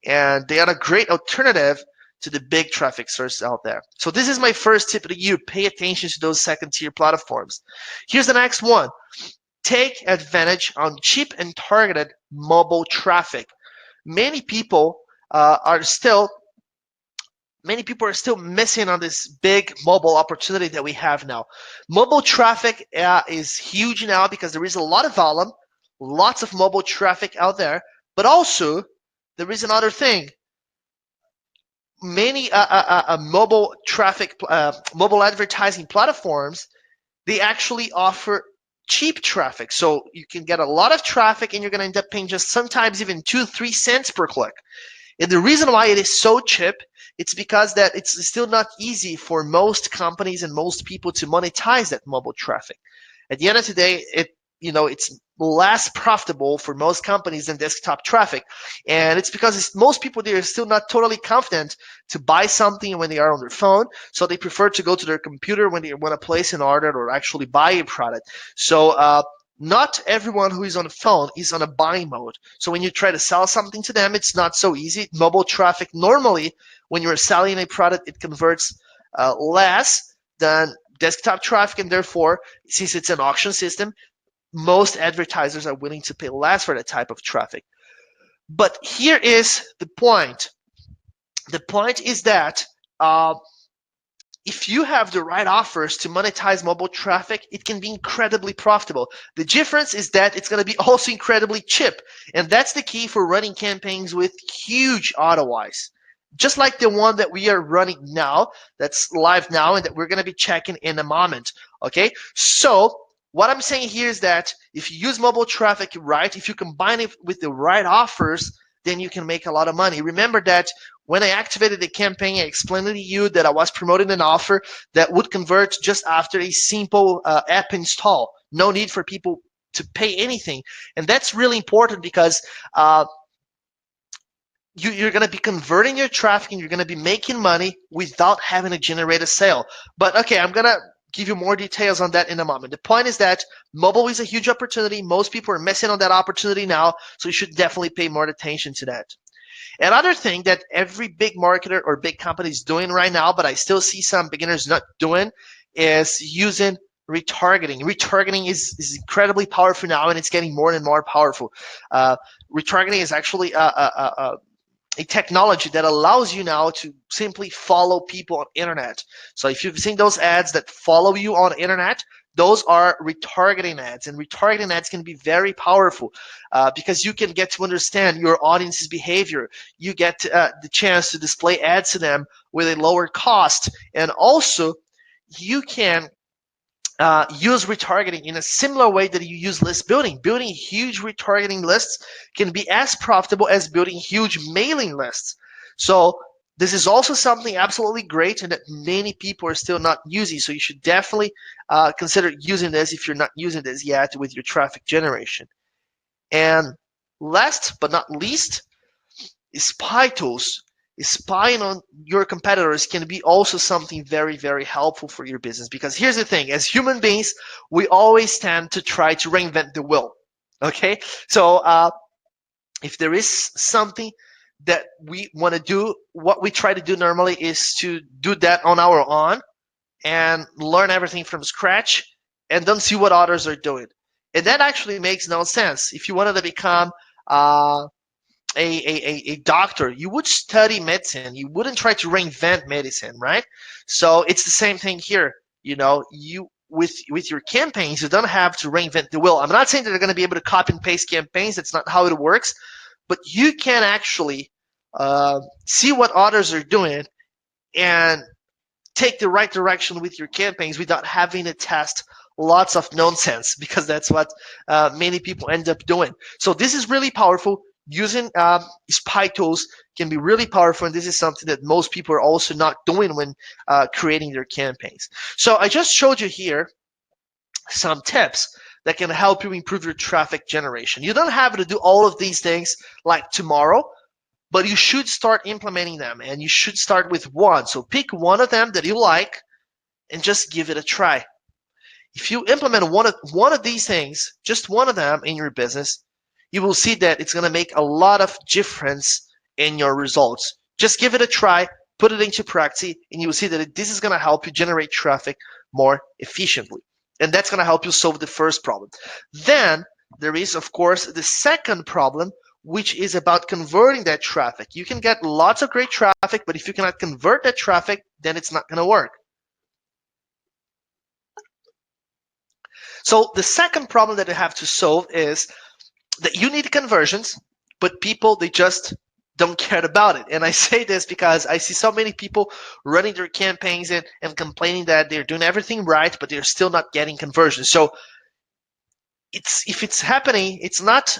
And they are a great alternative to the big traffic sources out there. So this is my first tip to you. Pay attention to those second-tier platforms. Here's the next one. Take advantage on cheap and targeted mobile traffic. Many people are still missing on this big mobile opportunity that we have now. Mobile traffic is huge now because there is a lot of volume, lots of mobile traffic out there, but also there is another thing. Many mobile traffic, mobile advertising platforms, they actually offer cheap traffic. So you can get a lot of traffic and you're going to end up paying just sometimes even 2-3 cents per click. And the reason why it is so cheap, it's because that it's still not easy for most companies and most people to monetize that mobile traffic. At the end of the day, it's less profitable for most companies than desktop traffic. And it's because most people, they are still not totally confident to buy something when they are on their phone. So they prefer to go to their computer when they want to place an order or actually buy a product. So not everyone who is on the phone is on a buying mode. So when you try to sell something to them, it's not so easy. Mobile traffic, normally, when you're selling a product, it converts less than desktop traffic, and therefore, since it's an auction system, most advertisers are willing to pay less for that type of traffic. But here is the point. The point is that if you have the right offers to monetize mobile traffic, it can be incredibly profitable. The difference is that it's going to be also incredibly cheap. And that's the key for running campaigns with huge ROIs. Just like the one that we are running now, that's live now, and that we're going to be checking in a moment. Okay, so what I'm saying here is that if you use mobile traffic right, if you combine it with the right offers, then you can make a lot of money. Remember that when I activated the campaign, I explained to you that I was promoting an offer that would convert just after a simple app install. No need for people to pay anything. And that's really important because you're going to be converting your traffic and you're going to be making money without having to generate a sale. But okay, I'm going to give you more details on that in a moment. The point is that mobile is a huge opportunity. Most people are missing on that opportunity now, so you should definitely pay more attention to that. Another thing that every big marketer or big company is doing right now, but I still see some beginners not doing, is using retargeting. Retargeting is incredibly powerful now, and it's getting more and more powerful. Retargeting is actually a technology that allows you now to simply follow people on internet. So if you've seen those ads that follow you on internet, those are retargeting ads, and retargeting ads can be very powerful because you can get to understand your audience's behavior. You get the chance to display ads to them with a lower cost, and also you can use retargeting in a similar way that you use list building. Building huge retargeting lists can be as profitable as building huge mailing lists. So this is also something absolutely great and that many people are still not using. So you should definitely consider using this if you're not using this yet with your traffic generation. And last but not least, spy tools. Spying on your competitors can be also something very, very helpful for your business, because here's the thing: as human beings, we always tend to try to reinvent the wheel. Okay, so if there is something that we want to do, what we try to do normally is to do that on our own and learn everything from scratch and don't see what others are doing. And that actually makes no sense. If you wanted to become a doctor, you would study medicine. You wouldn't try to reinvent medicine, right? So it's the same thing here. You with your campaigns, you don't have to reinvent the wheel. I'm not saying that they're going to be able to copy and paste campaigns. That's not how it works. But you can actually see what others are doing and take the right direction with your campaigns without having to test lots of nonsense, because that's what many people end up doing. So this is really powerful. Using spy tools can be really powerful, and this is something that most people are also not doing when creating their campaigns. So I just showed you here some tips that can help you improve your traffic generation. You don't have to do all of these things like tomorrow, but you should start implementing them, and you should start with one. So pick one of them that you like and just give it a try. If you implement one of these things, just one of them in your business, you will see that it's going to make a lot of difference in your results. Just give it a try, put it into practice, and you will see that this is going to help you generate traffic more efficiently. And that's going to help you solve the first problem. Then there is, of course, the second problem, which is about converting that traffic. You can get lots of great traffic, but if you cannot convert that traffic, then it's not going to work. So the second problem that you have to solve is that you need conversions, but people, they just don't care about it. And I say this because I see so many people running their campaigns and complaining that they're doing everything right, but they're still not getting conversions. So if it's happening, it's not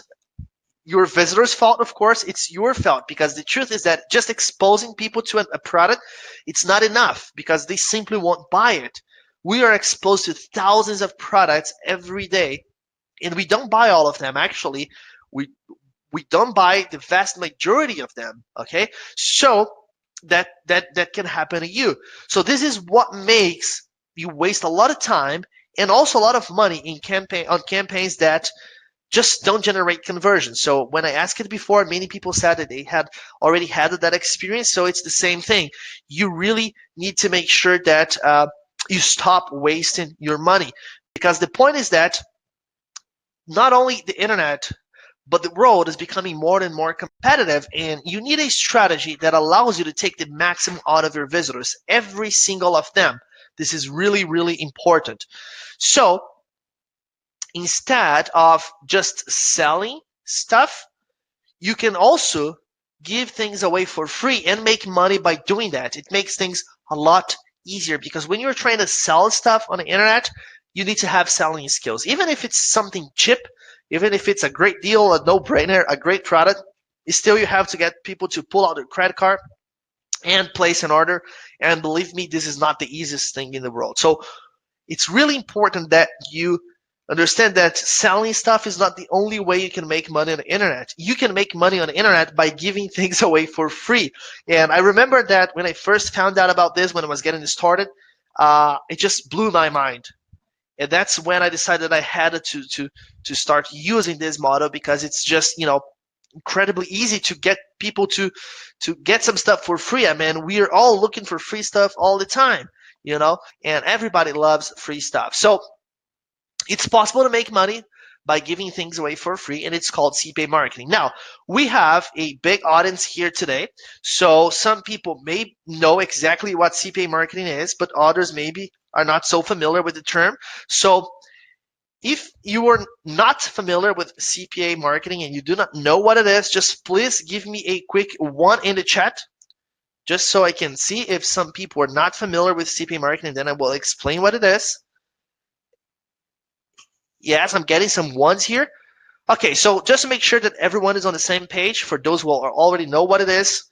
your visitor's fault, of course, it's your fault, because the truth is that just exposing people to a product, it's not enough, because they simply won't buy it. We are exposed to thousands of products every day, and we don't buy all of them. Actually, we we don't buy the vast majority of them. Okay, so that can happen to you. So this is what makes you waste a lot of time and also a lot of money in campaigns that just don't generate conversion. So when I asked it before, many people said that they had already had that experience. So it's the same thing. You really need to make sure that you stop wasting your money, because the point is that not only the internet, but the world is becoming more and more competitive, and you need a strategy that allows you to take the maximum out of your visitors, every single of them. This is really, really important. So instead of just selling stuff, you can also give things away for free and make money by doing that. It makes things a lot easier, because when you're trying to sell stuff on the internet, you need to have selling skills. Even if it's something cheap, even if it's a great deal, a no-brainer, a great product, still you have to get people to pull out their credit card and place an order. And believe me, this is not the easiest thing in the world. So it's really important that you understand that selling stuff is not the only way you can make money on the internet. You can make money on the internet by giving things away for free. And I remember that when I first found out about this, when I was getting started, it just blew my mind. And that's when I decided I had to start using this model, because it's just, incredibly easy to get people to get some stuff for free. I mean, we are all looking for free stuff all the time, and everybody loves free stuff. So it's possible to make money by giving things away for free, and it's called CPA marketing. Now, we have a big audience here today, so some people may know exactly what CPA marketing is, but others maybe are not so familiar with the term. So if you are not familiar with CPA marketing and you do not know what it is, just please give me a quick one in the chat, just so I can see if some people are not familiar with CPA marketing, and then I will explain what it is. Yes, I'm getting some ones here. Okay, so just to make sure that everyone is on the same page, for those who already know what it is,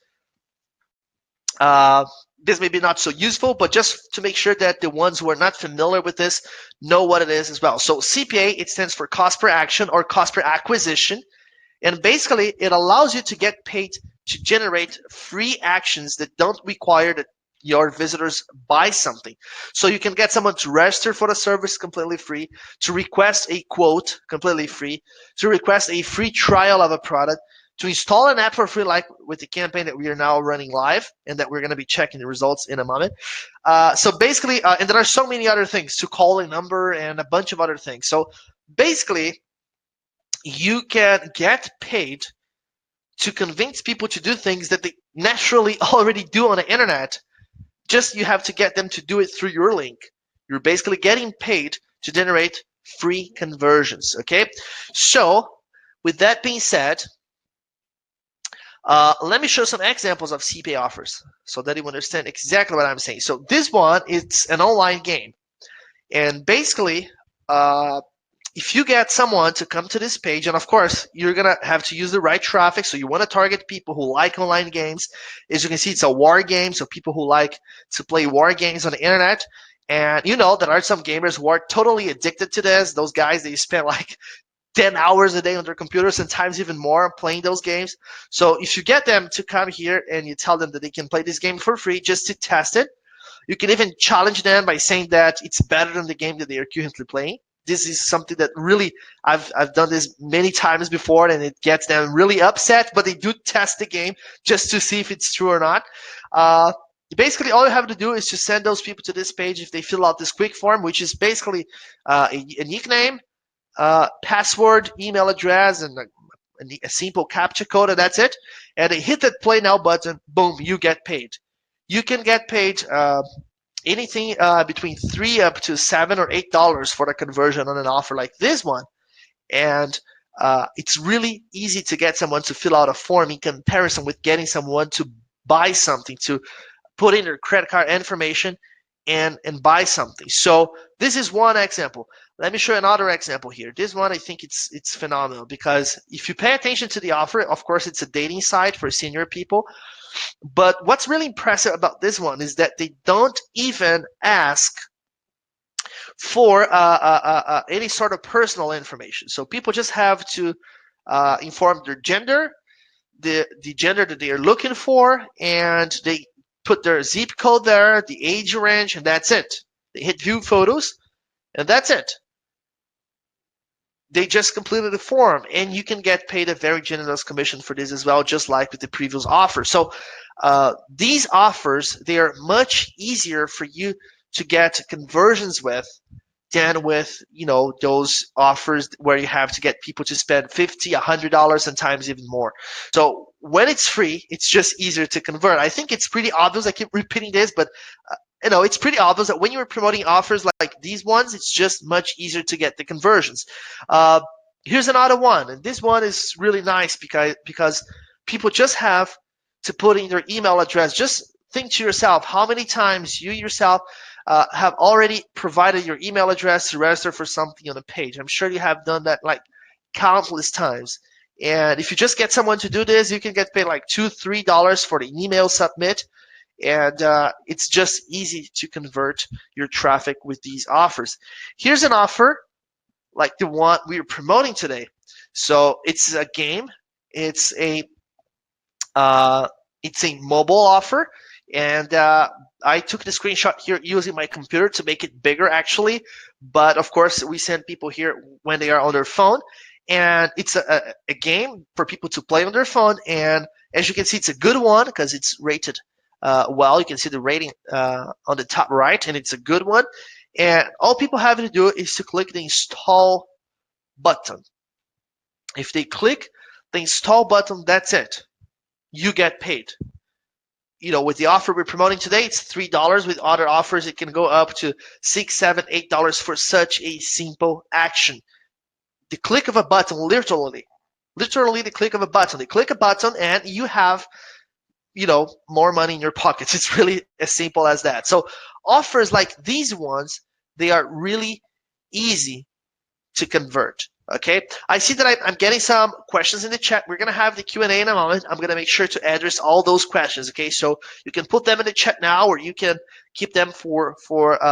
this may be not so useful, but just to make sure that the ones who are not familiar with this know what it is as well. So CPA, it stands for cost per action or cost per acquisition. And basically, it allows you to get paid to generate free actions that don't require that your visitors buy something. So you can get someone to register for the service completely free, to request a quote completely free, to request a free trial of a product, to install an app for free, like with the campaign that we are now running live and that we're going to be checking the results in a moment. So basically, and there are so many other things, to call a number and a bunch of other things. So basically, you can get paid to convince people to do things that they naturally already do on the internet. Just you have to get them to do it through your link. You're basically getting paid to generate free conversions. Okay, so with that being said, let me show some examples of CPA offers so that you understand exactly what I'm saying. So this one, it's an online game, and basically, if you get someone to come to this page, and of course, you're going to have to use the right traffic. So you want to target people who like online games. As you can see, it's a war game. So people who like to play war games on the internet. And there are some gamers who are totally addicted to this. Those guys, they spend like 10 hours a day on their computers, sometimes even more, playing those games. So if you get them to come here and you tell them that they can play this game for free just to test it, you can even challenge them by saying that it's better than the game that they are currently playing. This is something that really, I've done this many times before, and it gets them really upset, but they do test the game just to see if it's true or not. Basically, all you have to do is to send those people to this page if they fill out this quick form, which is basically a nickname, password, email address, and a simple captcha code, and that's it. And they hit that play now button, boom, you get paid. You can get paid anything between $3 up to $7 or $8 for the conversion on an offer like this one. And it's really easy to get someone to fill out a form in comparison with getting someone to buy something, to put in their credit card information and buy something. So this is one example. Let me show you another example here. This one, I think it's phenomenal because if you pay attention to the offer, of course, it's a dating site for senior people. But what's really impressive about this one is that they don't even ask for any sort of personal information. So people just have to inform their gender, the gender that they are looking for, and they put their zip code there, the age range, and that's it. They hit view photos, and that's it. They just completed the form, and you can get paid a very generous commission for this as well, just like with the previous offer. So these offers, they are much easier for you to get conversions with than with those offers where you have to get people to spend $50, $100, sometimes even more. So when it's free, it's just easier to convert. I think it's pretty obvious. I keep repeating this, but it's pretty obvious that when you're promoting offers like these ones, it's just much easier to get the conversions. Here's another one, and this one is really nice because people just have to put in their email address. Just think to yourself how many times you yourself have already provided your email address to register for something on a page. I'm sure you have done that like countless times. And if you just get someone to do this, you can get paid like $2, $3 for the email submit. And it's just easy to convert your traffic with these offers. Here's an offer like the one we are promoting today. So it's a game. It's a mobile offer, and I took the screenshot here using my computer to make it bigger actually. But of course, we send people here when they are on their phone, and it's a game for people to play on their phone. And as you can see, it's a good one because it's rated well. You can see the rating on the top right, and it's a good one. And all people have to do is to click the install button. If they click the install button, that's it. You get paid. With the offer we're promoting today, it's $3. With other offers, it can go up to $6, $7, $8 for such a simple action. The click of a button, literally the click of a button. They click a button and you have more money in your pockets. It's really as simple as that. So offers like these ones, they are really easy to convert. Okay, I see that I'm getting some questions in the chat. We're gonna have the Q&A in a moment. I'm gonna make sure to address all those questions. Okay, so you can put them in the chat now, or you can keep them for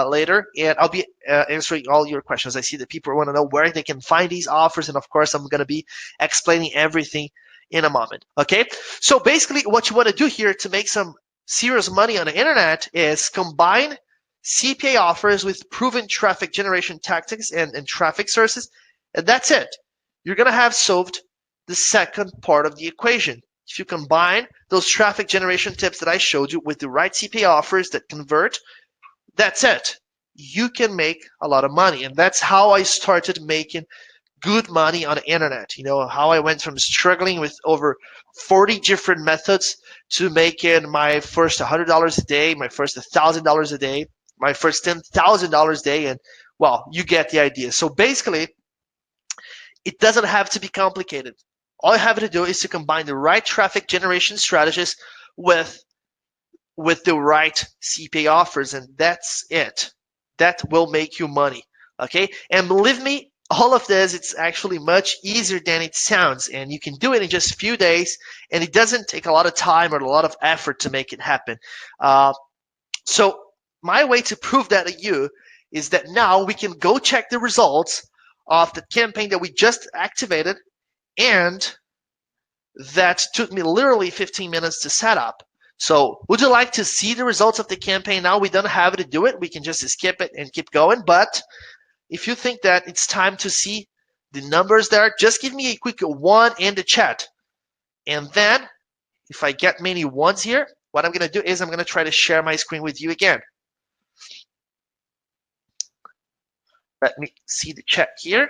later, and I'll be answering all your questions. I see that people want to know where they can find these offers, and of course, I'm gonna be explaining everything in a moment. Okay, so basically, what you want to do here to make some serious money on the internet is combine CPA offers with proven traffic generation tactics and traffic sources, and that's it. You're going to have solved the second part of the equation. If you combine those traffic generation tips that I showed you with the right CPA offers that convert, that's it. You can make a lot of money, and that's how I started making good money on the internet. How I went from struggling with over 40 different methods to making my first $100 a day, my first $1,000 a day, my first $10,000 a day, and well, you get the idea. So basically, it doesn't have to be complicated. All you have to do is to combine the right traffic generation strategies with the right CPA offers, and that's it. That will make you money. Okay, and believe me, all of this, it's actually much easier than it sounds, and you can do it in just a few days, and it doesn't take a lot of time or a lot of effort to make it happen. So my way to prove that to you is that now we can go check the results of the campaign that we just activated, and that took me literally 15 minutes to set up. So would you like to see the results of the campaign now? We don't have to do it. We can just skip it and keep going. But if you think that it's time to see the numbers there, just give me a quick one in the chat. And then if I get many ones here, what I'm going to do is I'm going to try to share my screen with you again. Let me see the chat here.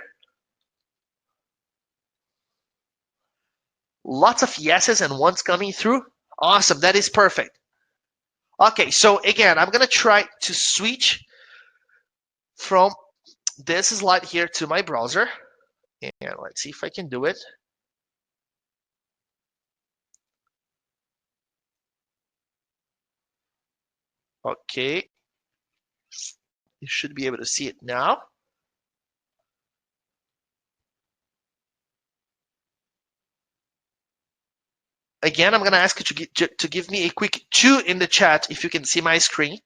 Lots of yeses and ones coming through. Awesome, that is perfect. Okay, so again, I'm going to try to switch from this slide here to my browser. And let's see if I can do it. Okay. You should be able to see it now. again, I'm going to ask you to give me a quick 2 in the chat if you can see my screen,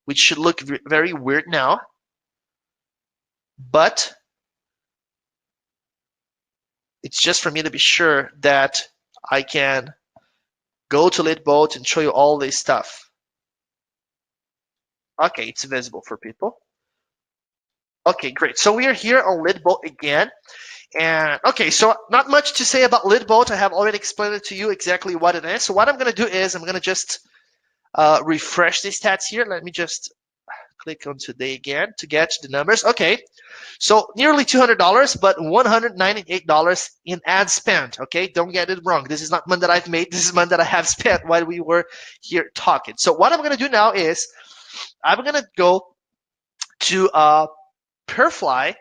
which should look very weird now. But it's just for me to be sure that I can go to LeadBoat and show you all this stuff. Okay, it's visible for people. Okay, great. So we are here on LeadBoat again. And okay, so not much to say about LeadBoat. I have already explained it to you exactly what it is. So what I'm going to do is I'm going to just refresh the stats here. Let me just click on today again to get the numbers. Okay, so nearly $200, but $198 in ad spend. Okay, don't get it wrong. This is not money that I've made. This is money that I have spent while we were here talking. So what I'm going to do now is I'm going to go to Perfly,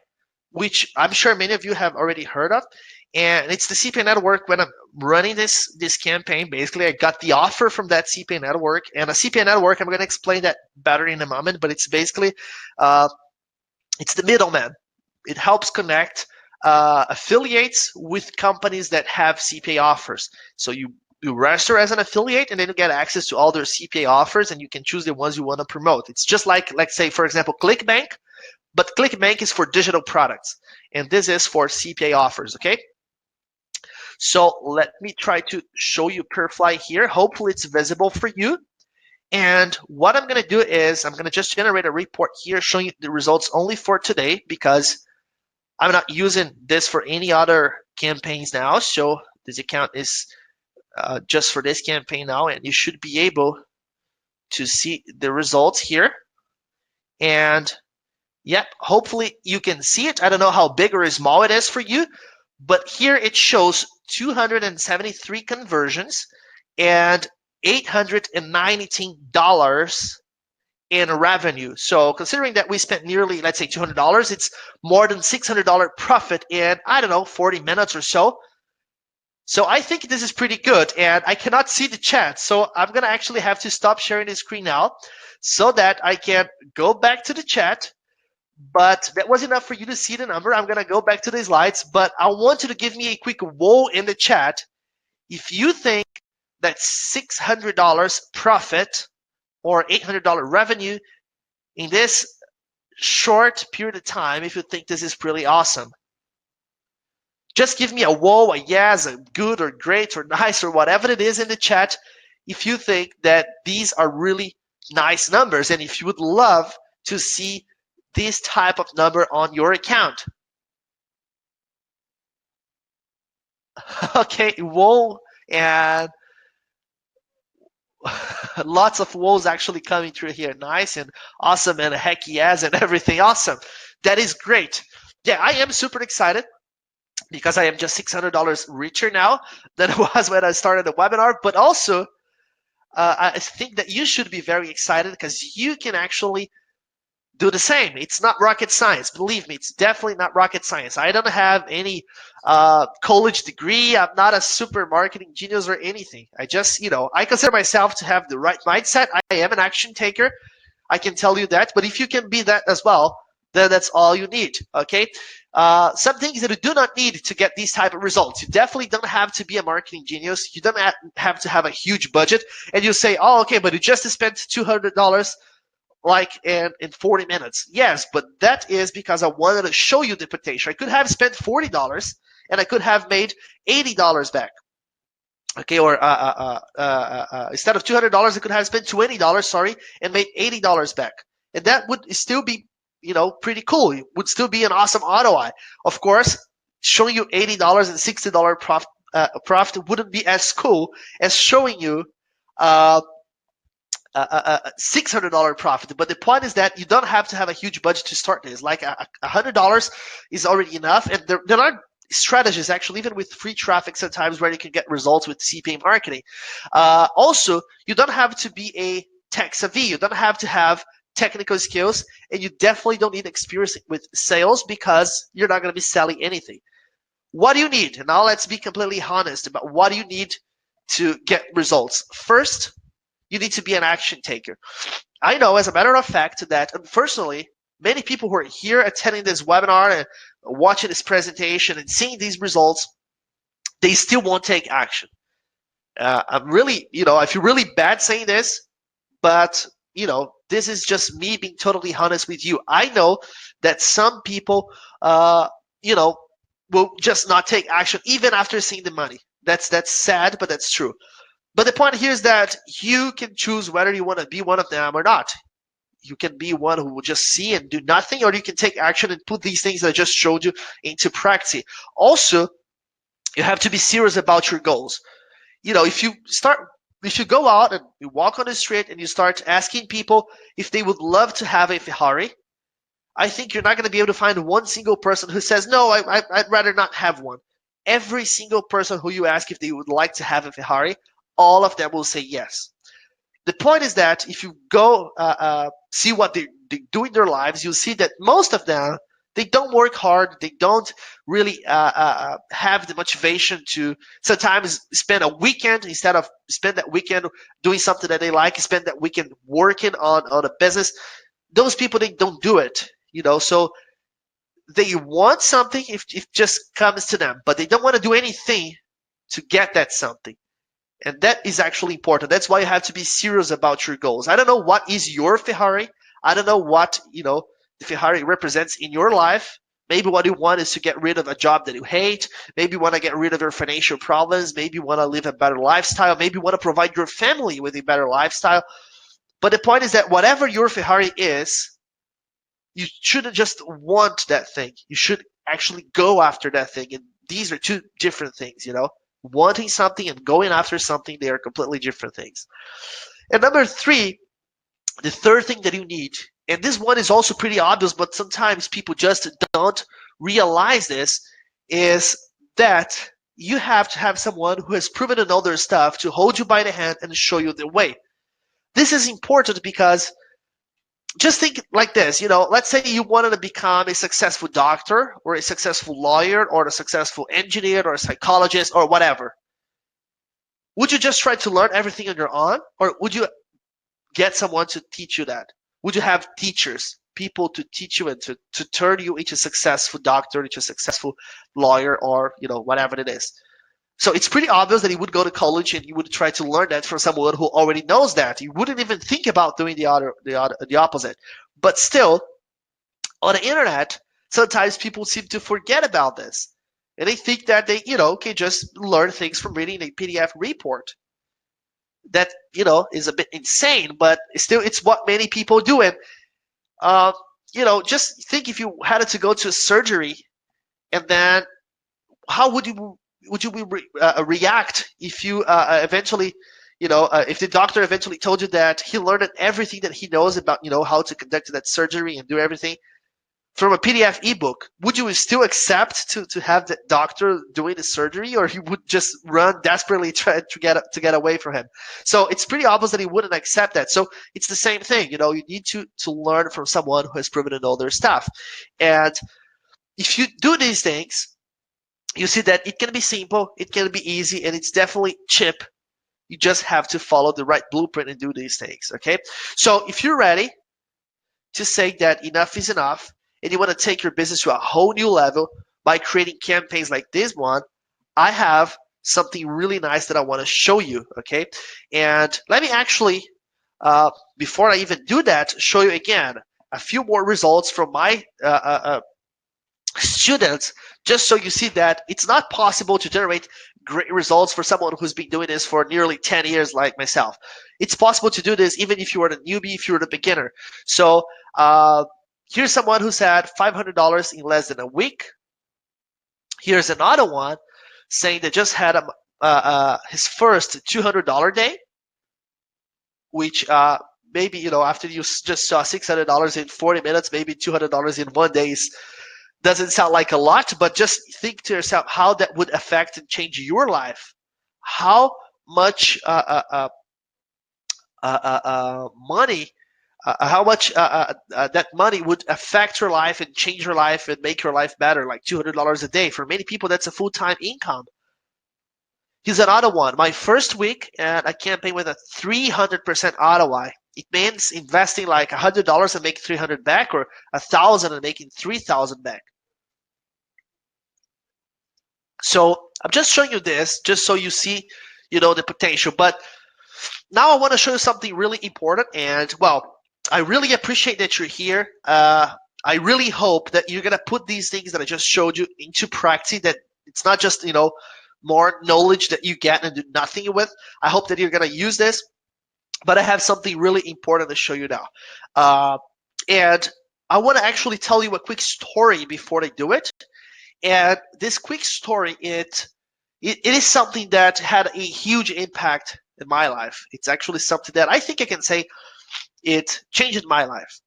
which I'm sure many of you have already heard of. And it's the CPA network. When I'm running this campaign, basically I got the offer from that CPA network. And a CPA network, I'm going to explain that better in a moment, but it's basically it's the middleman. It helps connect affiliates with companies that have CPA offers. So you register as an affiliate, and then you get access to all their CPA offers, and you can choose the ones you want to promote. It's just like, let's say, for example, ClickBank, but ClickBank is for digital products, and this is for CPA offers, okay? So let me try to show you Perfly here. Hopefully it's visible for you. And what I'm going to do is I'm going to just generate a report here showing you the results only for today, because I'm not using this for any other campaigns now. So this account is just for this campaign now, and you should be able to see the results here. And yep, hopefully you can see it. I don't know how big or small it is for you, but here it shows 273 conversions and $819 in revenue. So considering that we spent nearly, let's say, $200, it's more than $600 profit in, I don't know, 40 minutes or so. So I think this is pretty good, and I cannot see the chat. So I'm gonna actually have to stop sharing the screen now so that I can go back to the chat. But that was enough for you to see the number. I'm gonna go back to the slides, but I want you to give me a quick whoa in the chat if you think that $600 profit or $800 revenue in this short period of time, if you think this is pretty awesome. Just give me a whoa, a yes, a good or great or nice or whatever it is in the chat if you think that these are really nice numbers and if you would love to see this type of number on your account. Okay, whoa, and lots of whoas actually coming through here. Nice and awesome and heck yes and everything awesome. That is great. Yeah, I am super excited because I am just $600 richer now than I was when I started the webinar, but also I think that you should be very excited because you can actually do the same. It's not rocket science. Believe me, it's definitely not rocket science. I don't have any college degree. I'm not a super marketing genius or anything. I just, I consider myself to have the right mindset. I am an action taker. I can tell you that. But if you can be that as well, then that's all you need, okay? Some things that you do not need to get these type of results. You definitely don't have to be a marketing genius. You don't have to have a huge budget. And you say, oh, okay, but you just spent $200 like in 40 minutes. Yes, but that is because I wanted to show you the potential. I could have spent $40 and I could have made $80 back. Okay, or instead of $200, I could have spent $20, sorry, and made $80 back. And that would still be, pretty cool. It would still be an awesome ROI. Of course, showing you $80 and $60 profit wouldn't be as cool as showing you $600 profit. But the point is that you don't have to have a huge budget to start this. Like $100 is already enough, and there are strategies actually, even with free traffic sometimes, where you can get results with CPA marketing. Also, you don't have to be a tech savvy. You don't have to have technical skills, and you definitely don't need experience with sales because you're not going to be selling anything. What do you need? And now let's be completely honest about what do you need to get results. First, you need to be an action taker. I know, as a matter of fact, that unfortunately, many people who are here attending this webinar and watching this presentation and seeing these results, they still won't take action. I'm really, I feel really bad saying this, but this is just me being totally honest with you. I know that some people, you know, will just not take action even after seeing the money. That's sad, but that's true. But the point here is that you can choose whether you want to be one of them or not. You can be one who will just see and do nothing, or you can take action and put these things that I just showed you into practice. Also, you have to be serious about your goals. If you go out and you walk on the street and you start asking people if they would love to have a Ferrari, I think you're not going to be able to find one single person who says, no, I'd rather not have one. Every single person who you ask if they would like to have a Ferrari, all of them will say yes. The point is that if you go see what they do in their lives, you'll see that most of them, they don't work hard. They don't really have the motivation to sometimes spend a weekend, instead of spend that weekend doing something that they like, spend that weekend working on a business. Those people, they don't do it, so they want something if it just comes to them, but they don't want to do anything to get that something. And that is actually important. That's why you have to be serious about your goals. I don't know what is your Ferrari. I don't know what, the Ferrari represents in your life. Maybe what you want is to get rid of a job that you hate. Maybe you want to get rid of your financial problems. Maybe you want to live a better lifestyle. Maybe you want to provide your family with a better lifestyle. But the point is that whatever your Ferrari is, you shouldn't just want that thing. You should actually go after that thing. And these are two different things, Wanting something and going after something, they are completely different things. And number three, the third thing that you need, and this one is also pretty obvious, but sometimes people just don't realize this, is that you have to have someone who has proven to know their stuff to hold you by the hand and show you the way. This is important because just think like this, let's say you wanted to become a successful doctor or a successful lawyer or a successful engineer or a psychologist or whatever. Would you just try to learn everything on your own, or would you get someone to teach you that? Would you have teachers, people to teach you and to turn you into a successful doctor, into a successful lawyer, or whatever it is? So it's pretty obvious that you would go to college and you would try to learn that from someone who already knows that. You wouldn't even think about doing the opposite. But still, on the internet, sometimes people seem to forget about this. And they think that they, can just learn things from reading a PDF report. That, is a bit insane, but still it's what many people do. And, just think if you had to go to a surgery, and then how would you react if you eventually, if the doctor eventually told you that he learned everything that he knows about, how to conduct that surgery and do everything from a PDF ebook? Would you still accept to have the doctor doing the surgery, or you would just run desperately try to get away from him? So it's pretty obvious that he wouldn't accept that. So it's the same thing, you need to learn from someone who has proven to know their stuff. And if you do these things, you see that it can be simple, it can be easy, and it's definitely cheap. You just have to follow the right blueprint and do these things, okay? So if you're ready to say that enough is enough, and you want to take your business to a whole new level by creating campaigns like this one, I have something really nice that I want to show you, okay? And let me actually, before I even do that, show you again a few more results from my students, just so you see that it's not possible to generate great results for someone who's been doing this for nearly 10 years like myself. It's possible to do this even if you are a newbie, if you're a beginner. So here's someone who's had $500 in less than a week. Here's another one saying they just had his first $200 day, which maybe, after you just saw $600 in 40 minutes, maybe $200 in one day doesn't sound like a lot, but just think to yourself how that would affect and change your life. How much money, how much that money would affect your life and change your life and make your life better, like $200 a day. For many people, that's a full-time income. Here's another one. My first week at a campaign with a 300% ROI. It means investing like $100 and make 300 back, or 1,000 and making 3,000 back. So I'm just showing you this just so you see, the potential. But now I want to show you something really important. And well, I really appreciate that you're here. I really hope that you're gonna put these things that I just showed you into practice. That it's not just more knowledge that you get and do nothing with. I hope that you're gonna use this. But I have something really important to show you now. And I want to actually tell you a quick story before I do it. And this quick story, it is something that had a huge impact in my life. It's actually something that I think I can say it changed my life.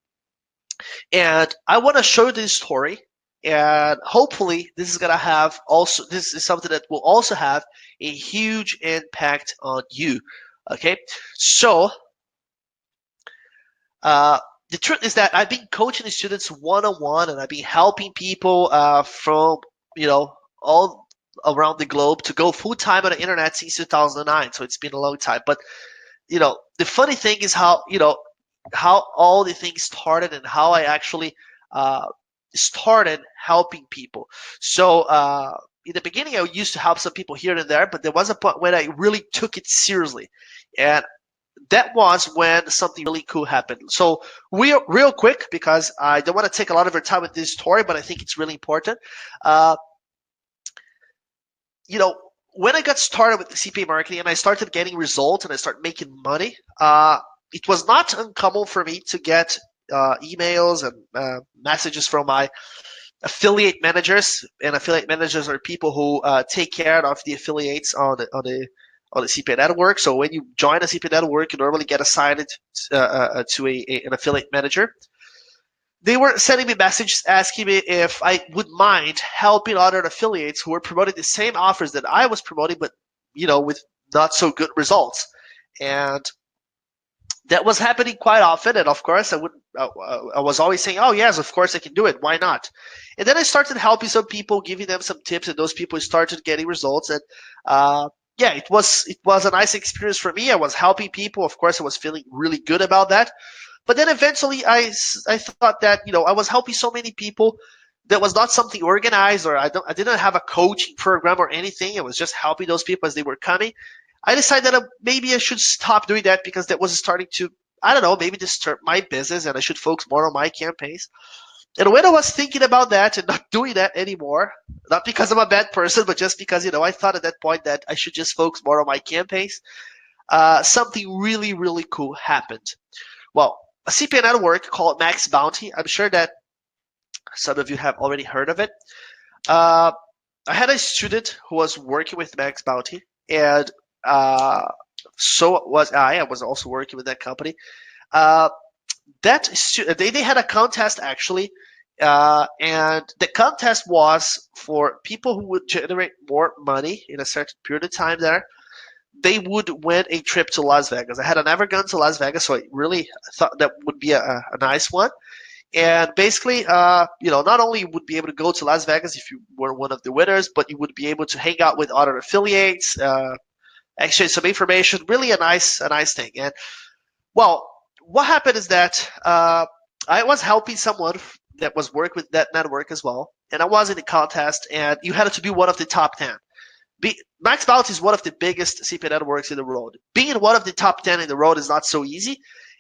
And I want to show you this story. And hopefully, this is something that will also have a huge impact on you. Okay, so the truth is that I've been coaching the students one-on-one, and I've been helping people from all around the globe to go full-time on the internet since 2009. So it's been a long time. But the funny thing is how all the things started and how I actually started helping people. So in the beginning, I used to help some people here and there, but there was a point when I really took it seriously, and that was when something really cool happened. So real quick, because I don't want to take a lot of your time with this story, but I think it's really important. When I got started with the CPA marketing and I started getting results and I started making money, it was not uncommon for me to get emails and messages from my affiliate managers. And affiliate managers are people who take care of the affiliates on the CPA network. So when you join a CPA network, you normally get assigned to an affiliate manager. They were sending me messages asking me if I would mind helping other affiliates who were promoting the same offers that I was promoting, but with not so good results. And that was happening quite often. And of course, I was always saying, "Oh yes, of course I can do it. Why not?" And then I started helping some people, giving them some tips, and those people started getting results. And yeah, it was a nice experience for me. I was helping people. Of course, I was feeling really good about that. But then eventually I thought that I was helping so many people that was not something organized, or I didn't have a coaching program or anything. I was just helping those people as they were coming. I decided that maybe I should stop doing that because that was starting to, I don't know, maybe disturb my business, and I should focus more on my campaigns. And when I was thinking about that and not doing that anymore, not because I'm a bad person, but just because I thought at that point that I should just focus more on my campaigns, something really, really cool happened. Well, a CPA network called Max Bounty. I'm sure that some of you have already heard of it. I had a student who was working with Max Bounty, and so was I. I was also working with that company. They had a contest actually, and the contest was for people who would generate more money in a certain period of time there. They would win a trip to Las Vegas. I had never gone to Las Vegas, so I really thought that would be a nice one. And basically, not only you would be able to go to Las Vegas if you were one of the winners, but you would be able to hang out with other affiliates, exchange some information. Really a nice thing. And well, what happened is that I was helping someone that was working with that network as well, and I was in the contest, and you had to be one of the top 10. Max Bounty is one of the biggest CPA networks in the world. Being one of the top 10 in the world is not so easy,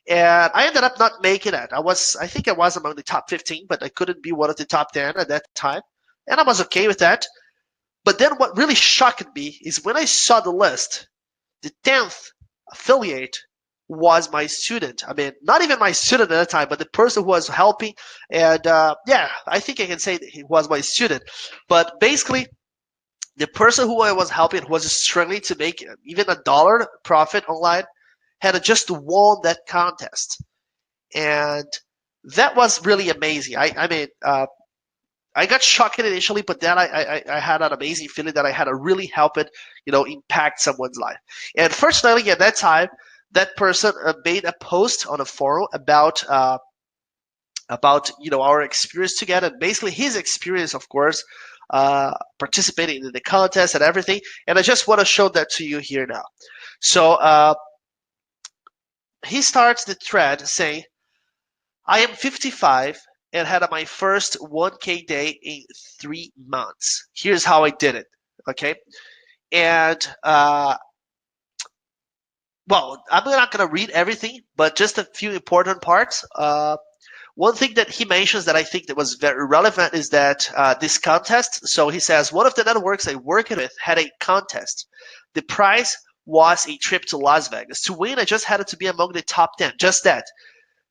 and I ended up not making it. I think I was among the top 15, but I couldn't be one of the top 10 at that time, and I was okay with that. But then what really shocked me is when I saw the list, the 10th affiliate was my student. I mean, not even my student at that time, but the person who was helping. And yeah, I think I can say that he was my student. But basically, the person who I was helping, who was struggling to make even $1 profit online, had just won that contest. And that was really amazing. I mean, I got shocked initially, but then I had an amazing feeling that I had to really help it, impact someone's life. And fortunately, at that time, that person made a post on a forum about our experience together. Basically, his experience, of course, participating in the contest and everything. And I just want to show that to you here now. So he starts the thread saying, "I am 55 and had my first 1K day in 3 months. Here's how I did it." Okay, and well, I'm not going to read everything, but just a few important parts. One thing that he mentions that I think that was very relevant is that this contest. So he says one of the networks I worked with had a contest. The prize was a trip to Las Vegas. To win, I just had to be among the top 10. Just that.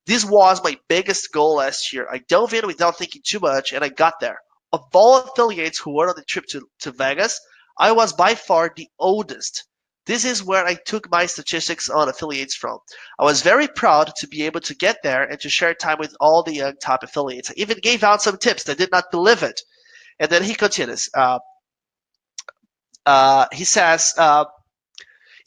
This was my biggest goal last year. I dove in without thinking too much, and I got there. Of all affiliates who were on the trip to Vegas, I was by far the oldest. This is where I took my statistics on affiliates from. I was very proud to be able to get there and to share time with all the young top affiliates. I even gave out some tips. I did not believe it. And then he continues. He says,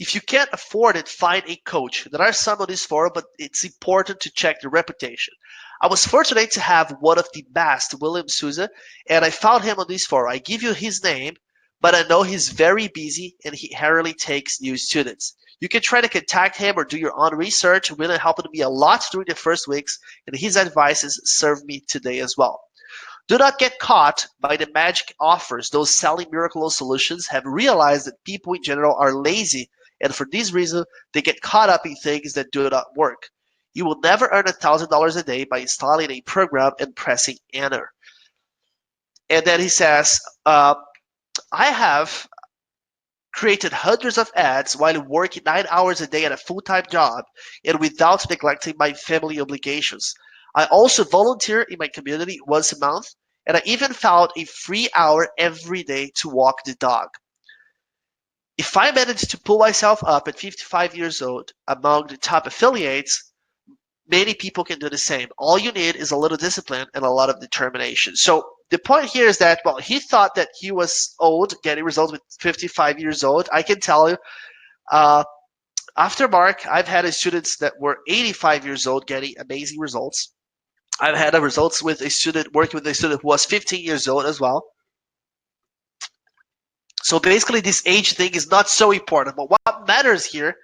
if you can't afford it, find a coach. There are some on this forum, but it's important to check the reputation. I was fortunate to have one of the best, William Souza, and I found him on this forum. I give you his name, but I know he's very busy and he rarely takes new students. You can try to contact him or do your own research. It really helped me a lot during the first weeks, and his advices served me today as well. Do not get caught by the magic offers. Those selling miraculous solutions have realized that people in general are lazy, and for this reason, they get caught up in things that do not work. You will never earn $1,000 a day by installing a program and pressing enter. And then he says, I have created hundreds of ads while working 9 hours a day at a full-time job and without neglecting my family obligations. I also volunteer in my community once a month, and I even found a free hour every day to walk the dog. If I managed to pull myself up at 55 years old among the top affiliates, many people can do the same. All you need is a little discipline and a lot of determination. So the point here is that, well, he thought that he was old, getting results with 55 years old. I can tell you, after Mark, I've had students that were 85 years old getting amazing results. I've had results with a student working with a student who was 15 years old as well. So basically, this age thing is not so important. But what matters here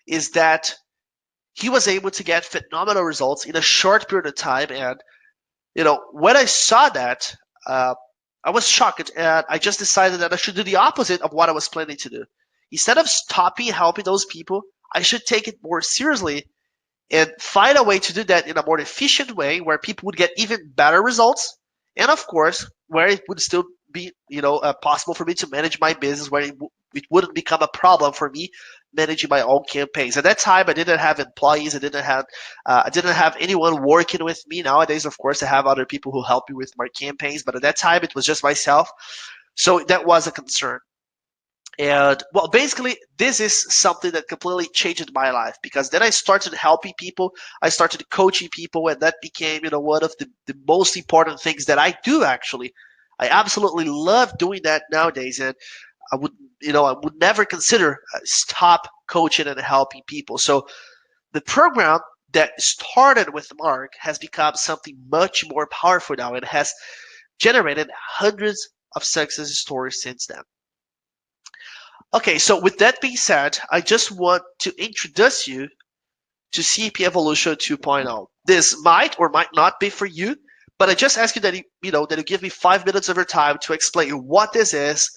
is that he was able to get phenomenal results in a short period of time. And, when I saw that, I was shocked. And I just decided that I should do the opposite of what I was planning to do. Instead of stopping helping those people, I should take it more seriously and find a way to do that in a more efficient way where people would get even better results. And of course, where it would still be, possible for me to manage my business, where it wouldn't become a problem for me managing my own campaigns. At that time, I didn't have employees. I didn't have anyone working with me. Nowadays, of course, I have other people who help me with my campaigns. But at that time, it was just myself. So that was a concern. And well, basically, this is something that completely changed my life because then I started helping people, I started coaching people, and that became, one of the most important things that I do actually. I absolutely love doing that nowadays, and I would never consider stop coaching and helping people. So the program that started with Mark has become something much more powerful now and has generated hundreds of success stories since then. Okay, so with that being said, I just want to introduce you to CPA Evolution 2.0. This might or might not be for you, but I just ask you that you give me 5 minutes of your time to explain what this is,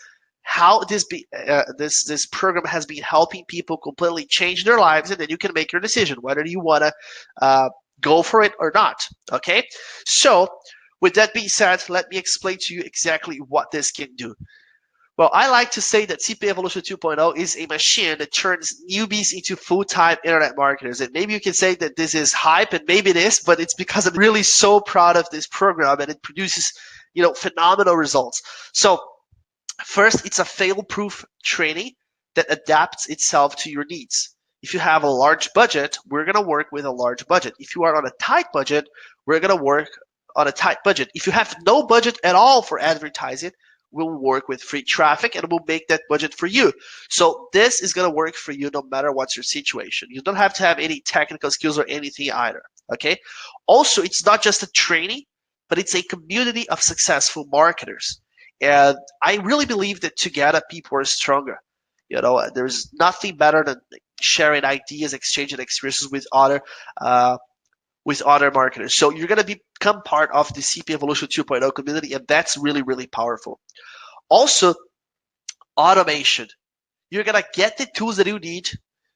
how this program has been helping people completely change their lives, and then you can make your decision whether you want to go for it or not. Okay, so with that being said, let me explain to you exactly what this can do. Well, I like to say that CPA Evolution 2.0 is a machine that turns newbies into full-time internet marketers. And maybe you can say that this is hype, and maybe it is, but it's because I'm really so proud of this program and it produces, phenomenal results. So first, it's a fail-proof training that adapts itself to your needs. If you have a large budget, we're going to work with a large budget. If you are on a tight budget, we're going to work on a tight budget. If you have no budget at all for advertising, we'll work with free traffic and we'll make that budget for you. So this is going to work for you no matter what's your situation. You don't have to have any technical skills or anything either. Okay. Also, it's not just a training, but it's a community of successful marketers. And I really believe that together people are stronger. There's nothing better than sharing ideas, exchanging experiences with other marketers. So you're going to become part of the CPA Evolution 2.0 community, and that's really, really powerful. Also, automation. You're going to get the tools that you need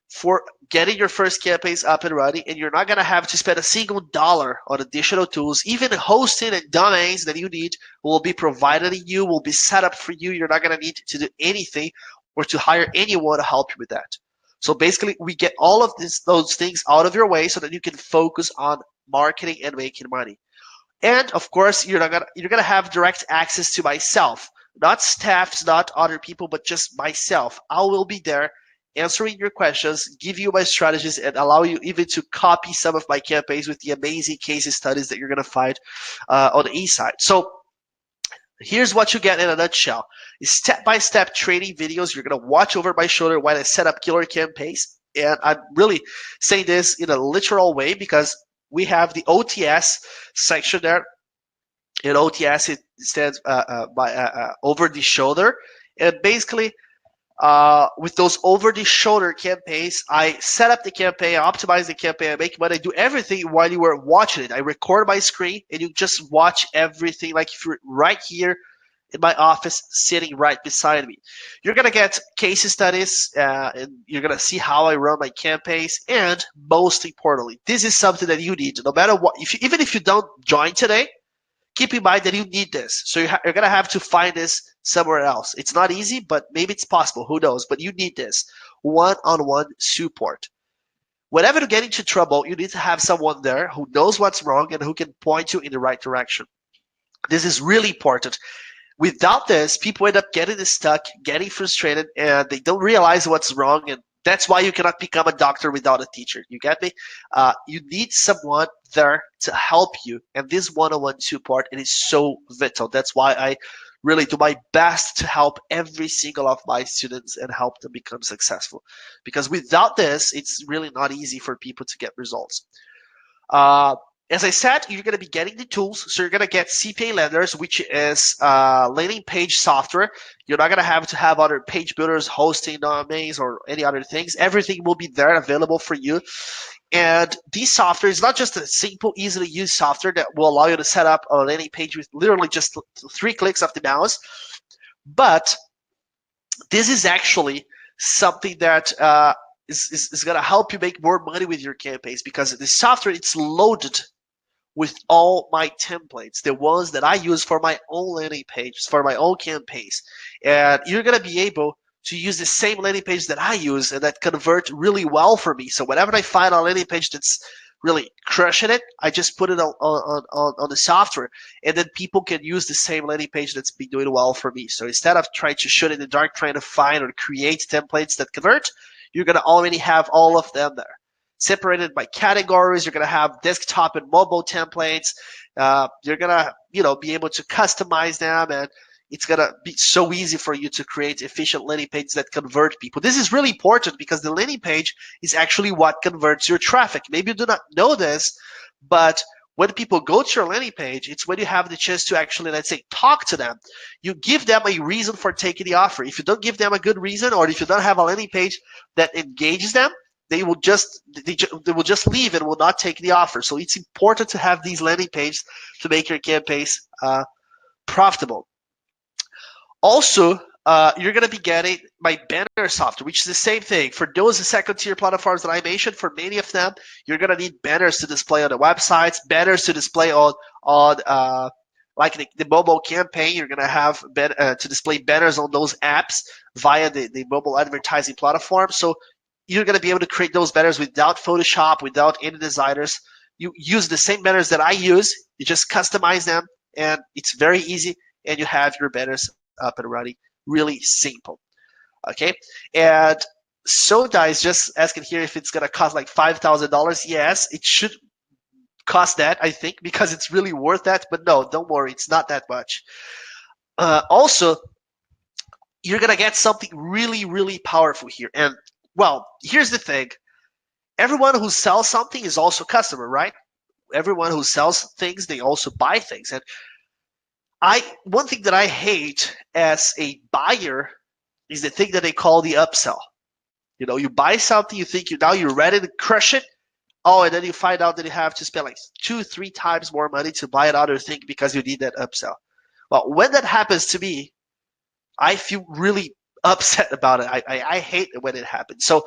for getting your first campaigns up and running, and you're not going to have to spend a single dollar on additional tools. Even hosting and domains that you need will be provided to you, will be set up for you. You're not going to need to do anything or to hire anyone to help you with that. So basically, we get all of those things out of your way so that you can focus on marketing and making money. And of course, you're gonna have direct access to myself, not staffs, not other people, but just myself. I will be there answering your questions, give you my strategies, and allow you even to copy some of my campaigns with the amazing case studies that you're gonna find on the eSide. So here's what you get in a nutshell: step-by-step training videos you're gonna watch over my shoulder while I set up killer campaigns. And I'm really saying this in a literal way because we have the OTS section there. In OTS, it stands by over the shoulder, and basically with those over the shoulder campaigns, I set up the campaign, I optimize the campaign, I make money, I do everything while you were watching it. I record my screen and you just watch everything like if you're right here in my office sitting right beside me. You're going to get case studies and you're going to see how I run my campaigns. And most importantly, this is something that you need no matter what. Even if you don't join today, keep in mind that you need this. So you're going to have to find this somewhere else. It's not easy, but maybe it's possible. Who knows? But you need this one-on-one support. Whenever you get into trouble, you need to have someone there who knows what's wrong and who can point you in the right direction. This is really important. Without this, people end up getting stuck, getting frustrated, and they don't realize what's wrong. And that's why you cannot become a doctor without a teacher. You get me? You need someone there to help you. And this one-on-one support, it is so vital. That's why I really do my best to help every single of my students and help them become successful. Because without this, it's really not easy for people to get results. As I said, you're going to be getting the tools. So you're going to get CPA Lenders, which is landing page software. You're not going to have other page builders, hosting domains, or any other things. Everything will be there available for you. And this software is not just a simple, easily used software that will allow you to set up a landing page with literally just 3 clicks of the mouse. But this is actually something that is going to help you make more money with your campaigns, because the software, it's loaded with all my templates, the ones that I use for my own landing pages, for my own campaigns. And you're going to be able to use the same landing page that I use and that convert really well for me. So whenever I find a landing page that's really crushing it, I just put it on the software, and then people can use the same landing page that's been doing well for me. So instead of trying to shoot in the dark, trying to find or create templates that convert, you're going to already have all of them there. Separated by categories, you're going to have desktop and mobile templates. You're going to, be able to customize them, and it's going to be so easy for you to create efficient landing pages that convert people. This is really important because the landing page is actually what converts your traffic. Maybe you do not know this, but when people go to your landing page, it's when you have the chance to actually, let's say, talk to them. You give them a reason for taking the offer. If you don't give them a good reason, or if you don't have a landing page that engages them, they will just leave and will not take the offer. So it's important to have these landing pages to make your campaigns profitable. Also, you're going to be getting my banner software, which is the same thing. For those second-tier platforms that I mentioned, for many of them, you're going to need banners to display on the websites, banners to display on like the mobile campaign. You're going to have to display banners on those apps via the mobile advertising platform. So you're going to be able to create those banners without Photoshop, without any designers. You use the same banners that I use. You just customize them, and it's very easy, and you have your banners up and running. Really simple. Okay? And Soda is just asking here if it's going to cost like $5,000. Yes, it should cost that, I think, because it's really worth that. But no, don't worry. It's not that much. Also, you're going to get something really, really powerful here. And well, here's the thing. Everyone who sells something is also a customer, right? Everyone who sells things, they also buy things. And one thing that I hate as a buyer is the thing that they call the upsell. You buy something, you think you're ready to crush it. Oh, and then you find out that you have to spend like 2-3 times more money to buy another thing because you need that upsell. Well, when that happens to me, I feel really upset about it. I hate it when it happens. So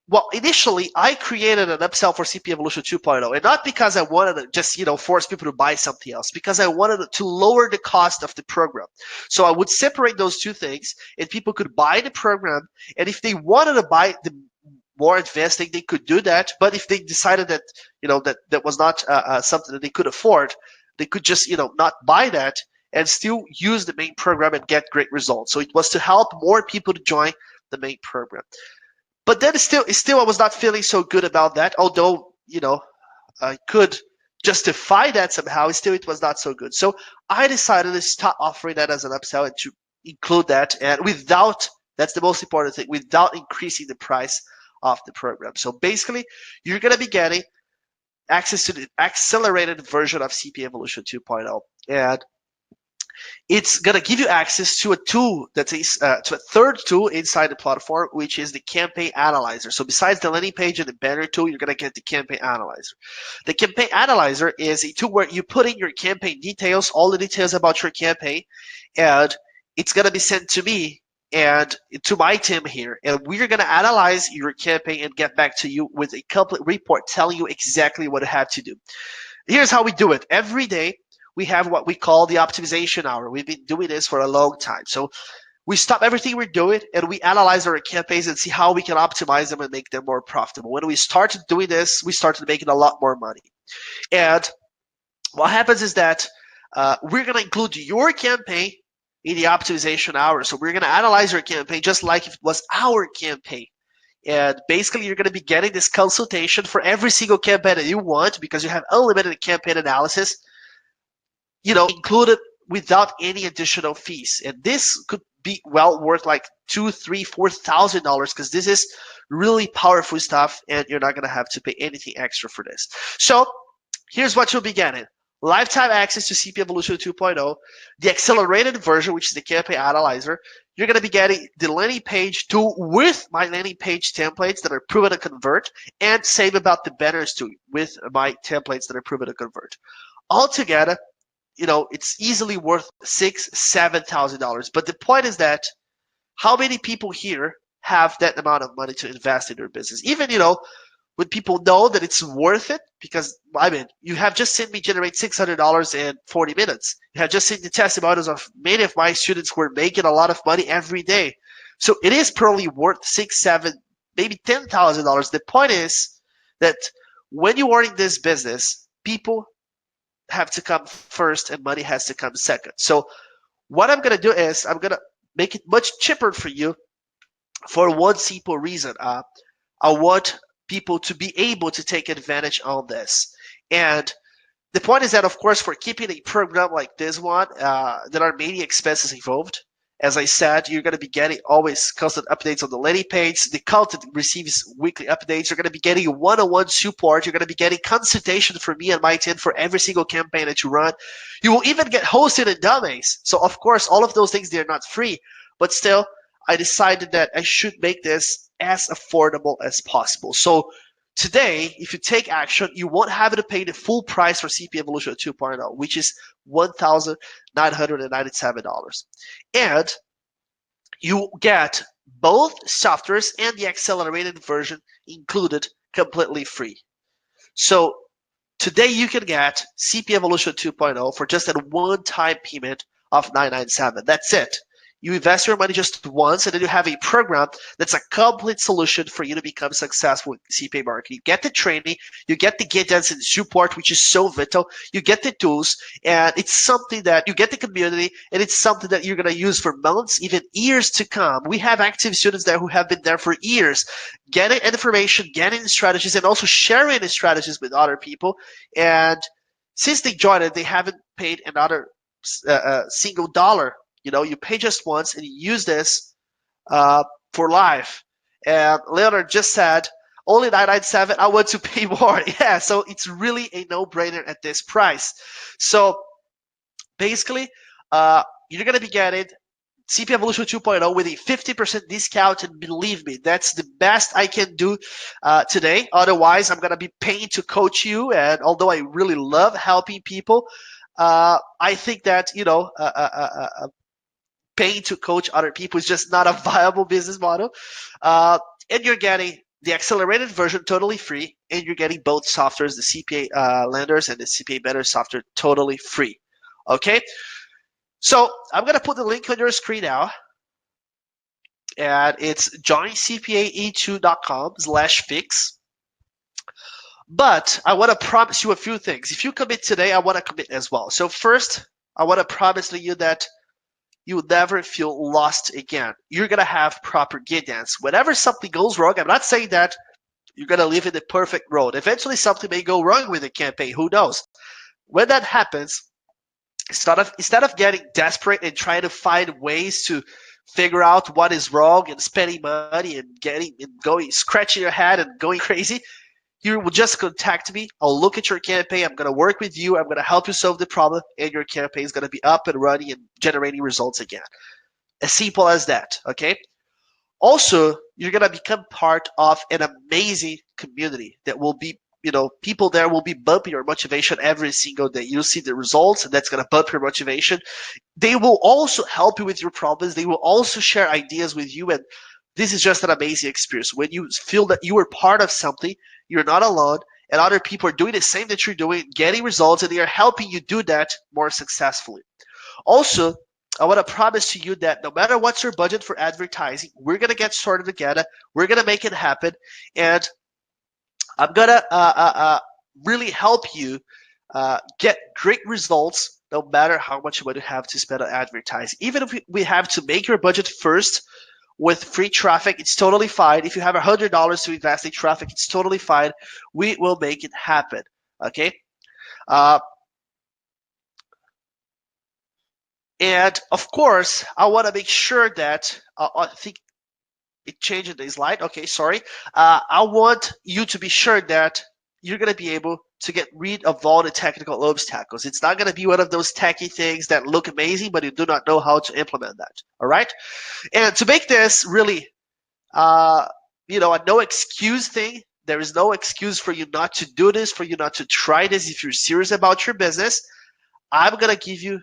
Well, initially, I created an upsell for CPA Evolution 2.0, and not because I wanted to just, force people to buy something else, because I wanted to lower the cost of the program. So I would separate those two things, and people could buy the program, and if they wanted to buy the more advanced thing, they could do that. But if they decided that, that was not something that they could afford, they could just, not buy that and still use the main program and get great results. So it was to help more people to join the main program. But then still, I was not feeling so good about that. Although, I could justify that somehow, still it was not so good. So I decided to stop offering that as an upsell and to include that, and that's the most important thing, without increasing the price of the program. So basically, you're going to be getting access to the accelerated version of CPA Evolution 2.0. And it's going to give you access to a tool to a third tool inside the platform, which is the campaign analyzer. So besides the landing page and the banner tool, you're going to get the campaign analyzer. The campaign analyzer is a tool where you put in your campaign details, all the details about your campaign, and it's going to be sent to me and to my team here, and we're going to analyze your campaign and get back to you with a complete report telling you exactly what you have to do. Here's how we do it. Every day, we have what we call the optimization hour. We've been doing this for a long time. So we stop everything we're doing and we analyze our campaigns and see how we can optimize them and make them more profitable. When we started doing this, we started making a lot more money. And what happens is that we're going to include your campaign in the optimization hour. So we're going to analyze your campaign just like if it was our campaign. And basically, you're going to be getting this consultation for every single campaign that you want, because you have unlimited campaign analysis, included without any additional fees. And this could be well worth like $2,000, $3,000, $4,000, because this is really powerful stuff, and you're not going to have to pay anything extra for this. So here's what you'll be getting. Lifetime access to CPA Evolution 2.0, the accelerated version, which is the campaign analyzer. You're going to be getting the landing page tool with my landing page templates that are proven to convert, and Save About the Banners tool with my templates that are proven to convert. Altogether, it's easily worth $6,000, $7,000. But the point is that how many people here have that amount of money to invest in their business? Even, when people know that it's worth it, because, you have just seen me generate $600 in 40 minutes. You have just seen the testimonials of many of my students who are making a lot of money every day. So it is probably worth $6,000, $7,000, maybe $10,000. The point is that when you are in this business, people have to come first and money has to come second. So what I'm going to do is I'm going to make it much cheaper for you for one simple reason. I want people to be able to take advantage on this. And the point is that, of course, for keeping a program like this one, there are many expenses involved. As I said, you're going to be getting always constant updates on the landing page. The content receives weekly updates. You're going to be getting one-on-one support. You're going to be getting consultation from me and my team for every single campaign that you run. You will even get hosted in domains. So, of course, all of those things, they're not free. But still, I decided that I should make this as affordable as possible. So today, if you take action, you won't have to pay the full price for CPA Evolution 2.0, which is $1,997. And you get both softwares and the accelerated version included completely free. So today you can get CPA Evolution 2.0 for just a one-time payment of $997. That's it. You invest your money just once, and then you have a program that's a complete solution for you to become successful in CPA marketing. You get the training, you get the guidance and support, which is so vital. You get the tools, and it's something that you get the community, and it's something that you're going to use for months, even years to come. We have active students there who have been there for years, getting information, getting strategies, and also sharing the strategies with other people. And since they joined it, they haven't paid another single dollar. You pay just once and you use this for life. And Leonard just said, only $997, I want to pay more. Yeah, so it's really a no-brainer at this price. So basically, you're going to be getting CPA Evolution 2.0 with a 50% discount, and believe me, that's the best I can do today. Otherwise, I'm going to be paying to coach you, and although I really love helping people, I think that, paying to coach other people is just not a viable business model. And you're getting the accelerated version totally free, and you're getting both softwares, the CPA lenders and the CPA better software totally free. Okay, so I'm gonna put the link on your screen now, and it's joincpae2.com/fix. But I want to promise you a few things. If you commit today, I want to commit as well. So first, I want to promise you that you will never feel lost again. You're gonna have proper guidance. Whenever something goes wrong, I'm not saying that you're gonna live in the perfect road. Eventually, something may go wrong with the campaign. Who knows? When that happens, instead of getting desperate and trying to find ways to figure out what is wrong and spending money and going scratching your head and going crazy, you will just contact me. I'll look at your campaign. I'm going to work with you. I'm going to help you solve the problem, and your campaign is going to be up and running and generating results again. As simple as that, okay? Also, you're going to become part of an amazing community that will be, people there will be bumping your motivation every single day. You'll see the results, and that's going to bump your motivation. They will also help you with your problems. They will also share ideas with you, and this is just an amazing experience. When you feel that you are part of something, you're not alone, and other people are doing the same that you're doing, getting results, and they are helping you do that more successfully. Also, I want to promise to you that no matter what's your budget for advertising, we're going to get started together. We're going to make it happen, and I'm going to really help you get great results no matter how much money you have to spend on advertising. Even if we have to make your budget first, with free traffic, it's totally fine. If you have $100 to invest in traffic, it's totally fine. We will make it happen. Okay. And of course, I want to make sure that I think it changed the slide. Okay, sorry. I want you to be sure that you're going to be able to get rid of all the technical obstacles. It's not going to be one of those tacky things that look amazing, but you do not know how to implement that. All right. And to make this really, a no excuse thing, there is no excuse for you not to do this, for you not to try this if you're serious about your business. I'm going to give you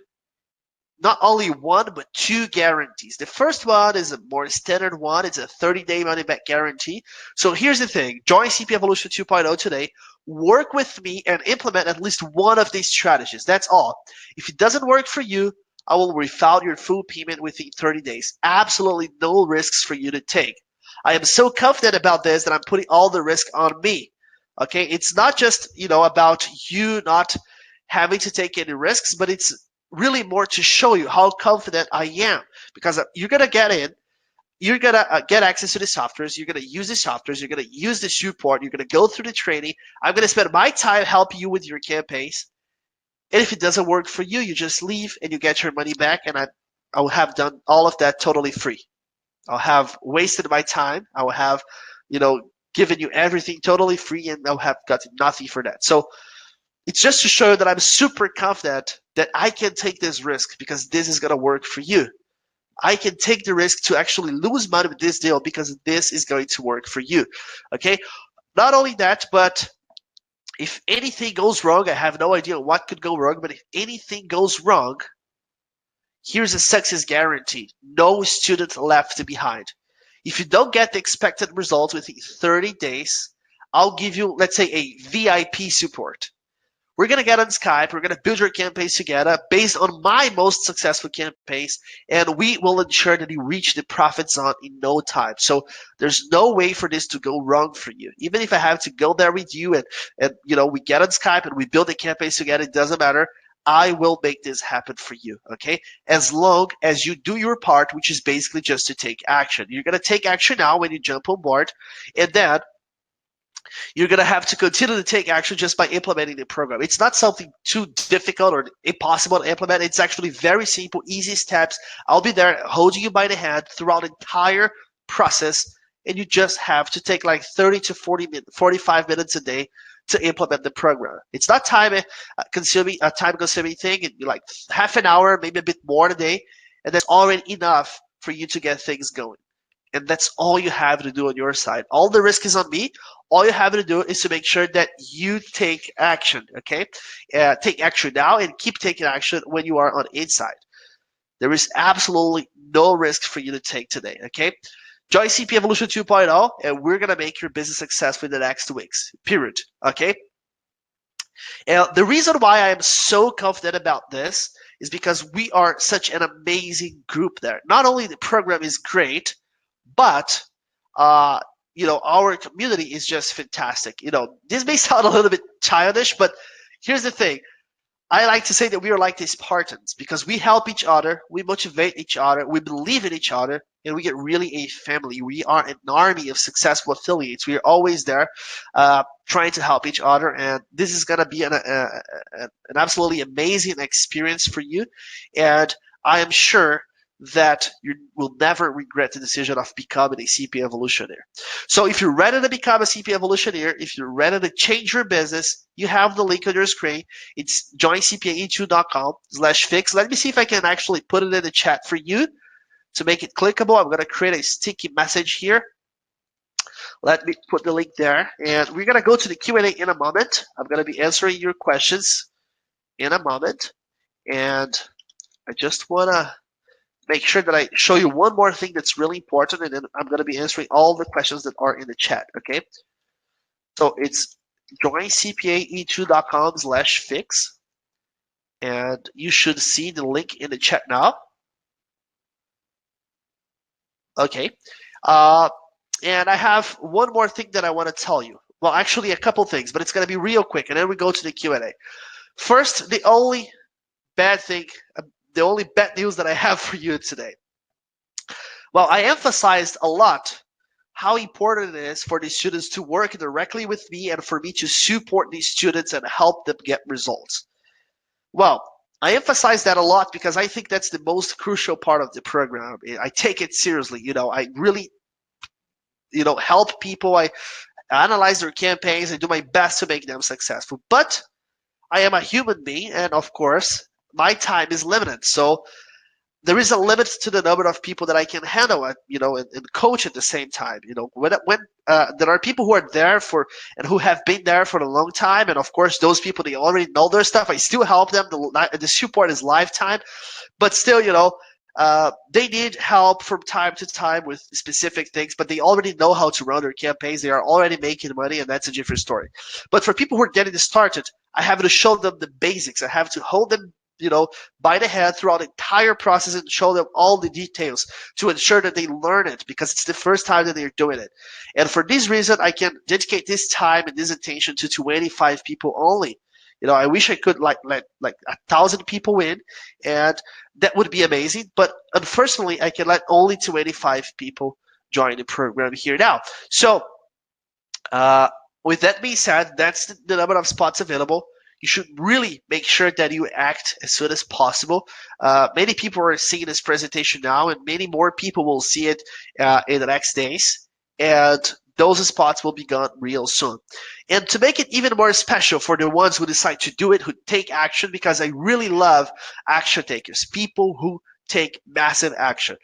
not only one, but two guarantees. The first one is a more standard one. It's a 30-day money-back guarantee. So here's the thing. Join CPA Evolution 2.0 today. Work with me and implement at least one of these strategies. That's all. If it doesn't work for you, I will refund your full payment within 30 days. Absolutely no risks for you to take. I am so confident about this that I'm putting all the risk on me. Okay? It's not just, about you not having to take any risks, but it's really more to show you how confident I am, because you're going to get in, you're going to get access to the softwares, you're going to use the softwares, you're going to use the support, you're going to go through the training. I'm going to spend my time helping you with your campaigns. And if it doesn't work for you, you just leave and you get your money back, and I will have done all of that totally free. I'll have wasted my time. I will have, given you everything totally free, and I'll have gotten nothing for that. So it's just to show that I'm super confident that I can take this risk because this is going to work for you. I can take the risk to actually lose money with this deal because this is going to work for you. Okay? Not only that, but if anything goes wrong, I have no idea what could go wrong, but if anything goes wrong, here's a success guarantee. No student left behind. If you don't get the expected results within 30 days, I'll give you, let's say, a VIP support. We're going to get on Skype. We're going to build your campaigns together based on my most successful campaigns, and we will ensure that you reach the profit zone in no time. So there's no way for this to go wrong for you. Even if I have to go there with you and we get on Skype and we build the campaigns together, it doesn't matter. I will make this happen for you, okay? As long as you do your part, which is basically just to take action. You're going to take action now when you jump on board, and then you're going to have to continue to take action just by implementing the program. It's not something too difficult or impossible to implement. It's actually very simple, easy steps. I'll be there holding you by the hand throughout the entire process, and you just have to take like 30 to 45 minutes a day to implement the program. It's not time consuming thing. It'd be like half an hour, maybe a bit more a day, and that's already enough for you to get things going. And that's all you have to do on your side. All the risk is on me. All you have to do is to make sure that you take action, okay? Take action now and keep taking action when you are on inside. There is absolutely no risk for you to take today, okay? Join CPA Evolution 2.0, and we're going to make your business successful in the next 2 weeks, period. Okay? And the reason why I am so confident about this is because we are such an amazing group there. Not only the program is great, but our community is just fantastic. This may sound a little bit childish, but here's the thing. I like to say that we are like the Spartans because we help each other, we motivate each other, we believe in each other, and we get really a family. We are an army of successful affiliates. We are always there trying to help each other, and this is going to be an absolutely amazing experience for you. And I am sure that you will never regret the decision of becoming a CPA Evolutionaire. So if you're ready to become a CPA Evolutionaire, if you're ready to change your business, you have the link on your screen. It's joincpae2.com/fix. Let me see if I can actually put it in the chat for you to make it clickable. I'm going to create a sticky message here. Let me put the link there. And we're going to go to the Q&A in a moment. I'm going to be answering your questions in a moment. And I just want to make sure that I show you one more thing that's really important, and then I'm going to be answering all the questions that are in the chat, okay? So it's joincpae2.com/fix, and you should see the link in the chat now. Okay. And I have one more thing that I want to tell you. Well, actually a couple things, but it's going to be real quick, and then we go to the Q&A. First, the only bad news that I have for you today. Well, I emphasized a lot how important it is for the students to work directly with me and for me to support these students and help them get results. Well, I emphasize that a lot because I think that's the most crucial part of the program. I take it seriously. I really, help people. I analyze their campaigns. I do my best to make them successful. But I am a human being, and of course, my time is limited. So there is a limit to the number of people that I can handle, and coach at the same time. When there are people who are there and who have been there for a long time, and of course those people, they already know their stuff. I still help them. The support is lifetime, but still, they need help from time to time with specific things, but they already know how to run their campaigns. They are already making money, and that's a different story. But for people who are getting started, I have to show them the basics. I have to hold them by the hand throughout the entire process and show them all the details to ensure that they learn it, because it's the first time that they're doing it. And for this reason, I can dedicate this time and this attention to 25 people only. I wish I could let 1,000 people in, and that would be amazing. But unfortunately, I can let only 25 people join the program here now. So with that being said, that's the number of spots available. You should really make sure that you act as soon as possible. Many people are seeing this presentation now, and many more people will see it in the next days. And those spots will be gone real soon. And to make it even more special for the ones who decide to do it, who take action, because I really love action takers, people who take massive action.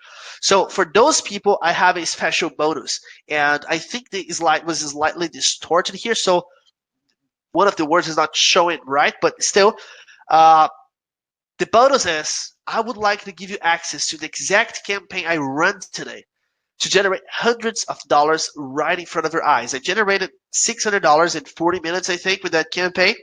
So for those people, I have a special bonus. And I think the slide was slightly distorted here. So one of the words is not showing right, but still, the bonus is I would like to give you access to the exact campaign I run today to generate hundreds of dollars right in front of your eyes. I generated $600 in 40 minutes, I think, with that campaign.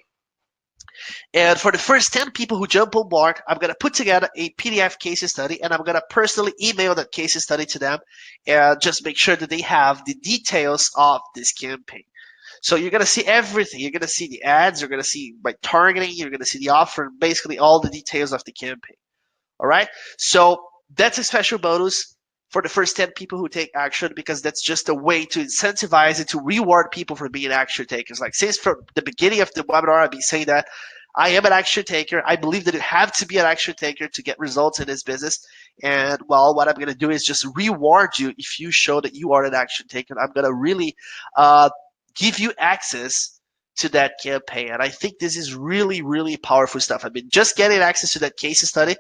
And for the first 10 people who jump on board, I'm going to put together a PDF case study, and I'm going to personally email that case study to them and just make sure that they have the details of this campaign. So you're going to see everything. You're going to see the ads. You're going to see my targeting. You're going to see the offer, and basically all the details of the campaign. All right? So that's a special bonus for the first 10 people who take action, because that's just a way to incentivize and to reward people for being action takers. Like since from the beginning of the webinar, I've been saying that I am an action taker. I believe that you have to be an action taker to get results in this business. And well, what I'm going to do is just reward you if you show that you are an action taker. I'm going to really give you access to that campaign. And I think this is really, really powerful stuff. I mean, just getting access to that case study,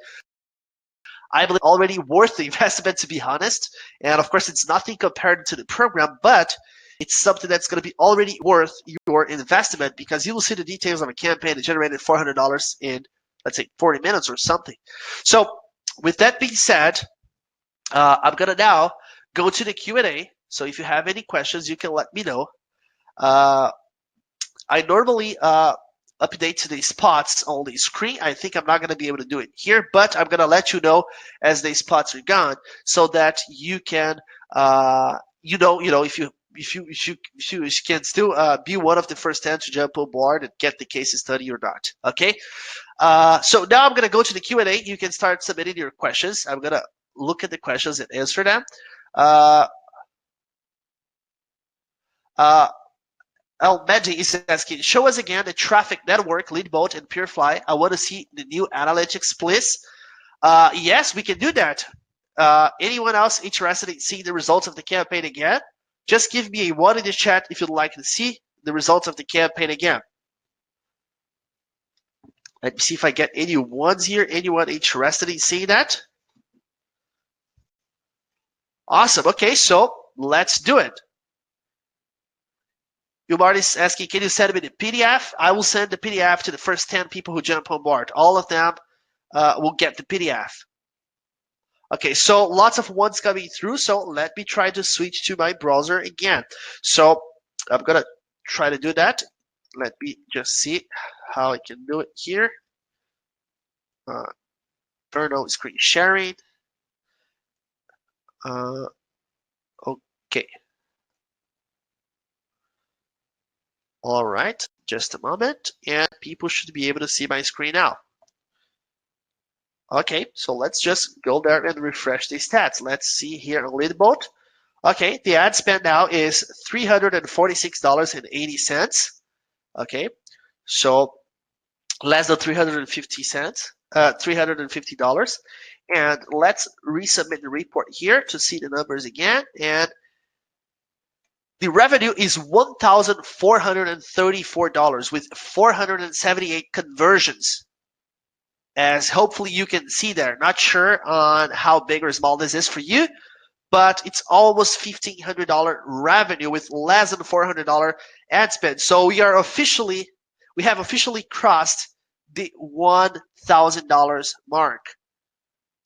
I believe already worth the investment, to be honest. And of course, it's nothing compared to the program, but it's something that's going to be already worth your investment, because you will see the details of a campaign that generated $400 in, let's say, 40 minutes or something. So with that being said, I'm going to now go to the Q&A. So if you have any questions, you can let me know. I normally update the spots on the screen. I think I'm not going to be able to do it here, but I'm going to let you know as the spots are gone, so that you can, if you can still be one of the first 10 to jump on board and get the case study or not. Okay. So now I'm going to go to the Q&A. You can start submitting your questions. I'm going to look at the questions and answer them. Mehdi is asking, show us again the traffic network, Leadboat, and Purefly. I want to see the new analytics, please. Yes, we can do that. Anyone else interested in seeing the results of the campaign again? Just give me a 1 in the chat if you'd like to see the results of the campaign again. Let me see if I get any ones here. Anyone interested in seeing that? Awesome. Okay, so let's do it. Umar is asking, can you send me the PDF? I will send the PDF to the first 10 people who jump on board. All of them will get the PDF. Okay, so lots of ones coming through. So let me try to switch to my browser again. So I'm going to try to do that. Let me just see how I can do it here. Turn on screen sharing. Okay. All right, just a moment, and people should be able to see my screen now. Okay, so let's just go there and refresh the stats. Let's see here on Leadboat. Okay, the ad spend now is $346.80. Okay, so less than 350 cents, $350. And let's resubmit the report here to see the numbers again. And the revenue is $1,434 with 478 conversions. As hopefully you can see there. Not sure on how big or small this is for you, but it's almost $1,500 revenue with less than $400 ad spend. So we have officially crossed the $1,000 mark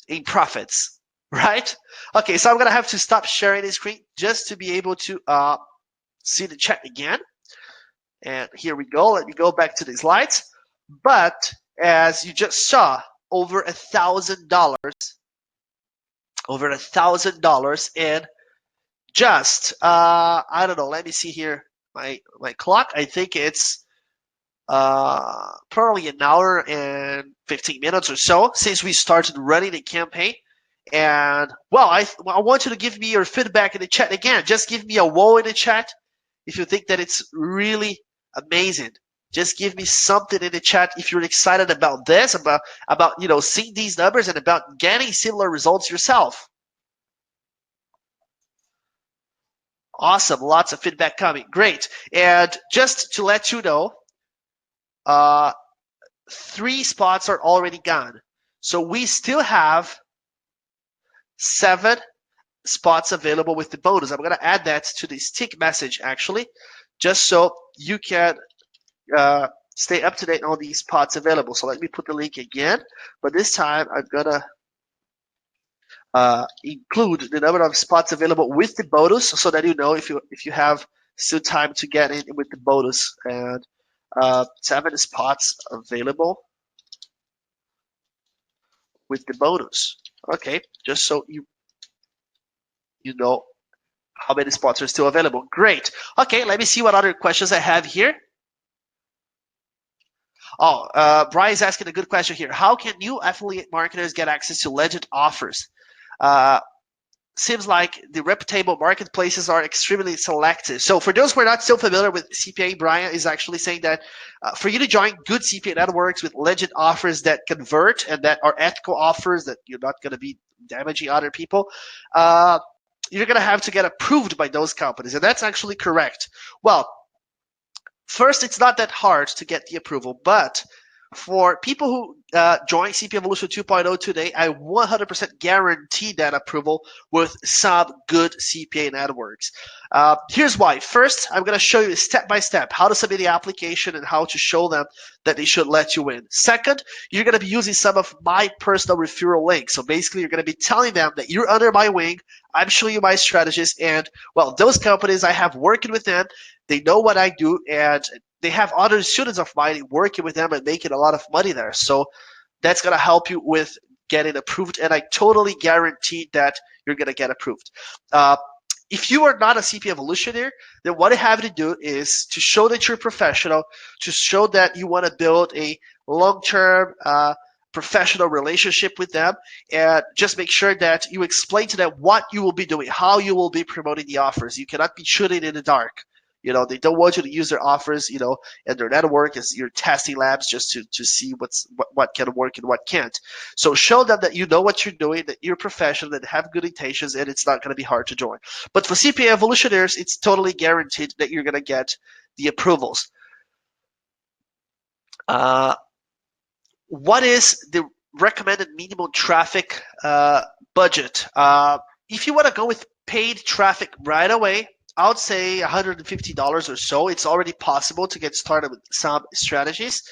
in profits. Right? Okay, so I'm gonna have to stop sharing the screen just to be able to see the chat again. And here we go. Let me go back to the slides. But as you just saw, over $1,000 in just I don't know. Let me see here my clock. I think it's probably an hour and 15 minutes or so since we started running the campaign. And well, I want you to give me your feedback in the chat again. Just give me a whoa in the chat if you think that it's really amazing. Just give me something in the chat if you're excited about this, about seeing these numbers and about getting similar results yourself. Awesome, lots of feedback coming. Great. And just to let you know, 3 spots are already gone. So we still have 7 spots available with the bonus. I'm going to add that to the stick message actually, just so you can stay up to date on these spots available. So let me put the link again, but this time I'm going to include the number of spots available with the bonus so that you know if you have still time to get in with the bonus. And 7 spots available with the bonus. Okay, just so you know how many spots are still available. Great. Okay, let me see what other questions I have here. Oh, Brian is asking a good question here. How can new affiliate marketers get access to legit offers? Seems like the reputable marketplaces are extremely selective. So for those who are not so familiar with CPA, Brian is actually saying that for you to join good CPA networks with legit offers that convert and that are ethical offers that you're not going to be damaging other people, you're going to have to get approved by those companies. And that's actually correct. Well, first, it's not that hard to get the approval, but For people who join CPA Evolution 2.0 today, I 100% guarantee that approval with some good CPA networks. Here's why. First, I'm going to show you step by step how to submit the application and how to show them that they should let you in. Second, you're going to be using some of my personal referral links. So basically, you're going to be telling them that you're under my wing. I'm showing you my strategies, and well, those companies I have working with them, they know what I do, and they have other students of mine working with them and making a lot of money there. So that's going to help you with getting approved, and I totally guarantee that you're going to get approved. If you are not a CPA evolutionary, then what you have to do is to show that you're professional, to show that you want to build a long-term professional relationship with them, and just make sure that you explain to them what you will be doing, how you will be promoting the offers. You cannot be shooting in the dark. They don't want you to use their offers, and their network as your testing labs just to see what can work and what can't. So show them that you know what you're doing, that you're professional, that have good intentions, and it's not going to be hard to join. But for CPA evolutionaries, it's totally guaranteed that you're going to get the approvals. What is the recommended minimum traffic budget? If you want to go with paid traffic right away, I would say $150 or so. It's already possible to get started with some strategies.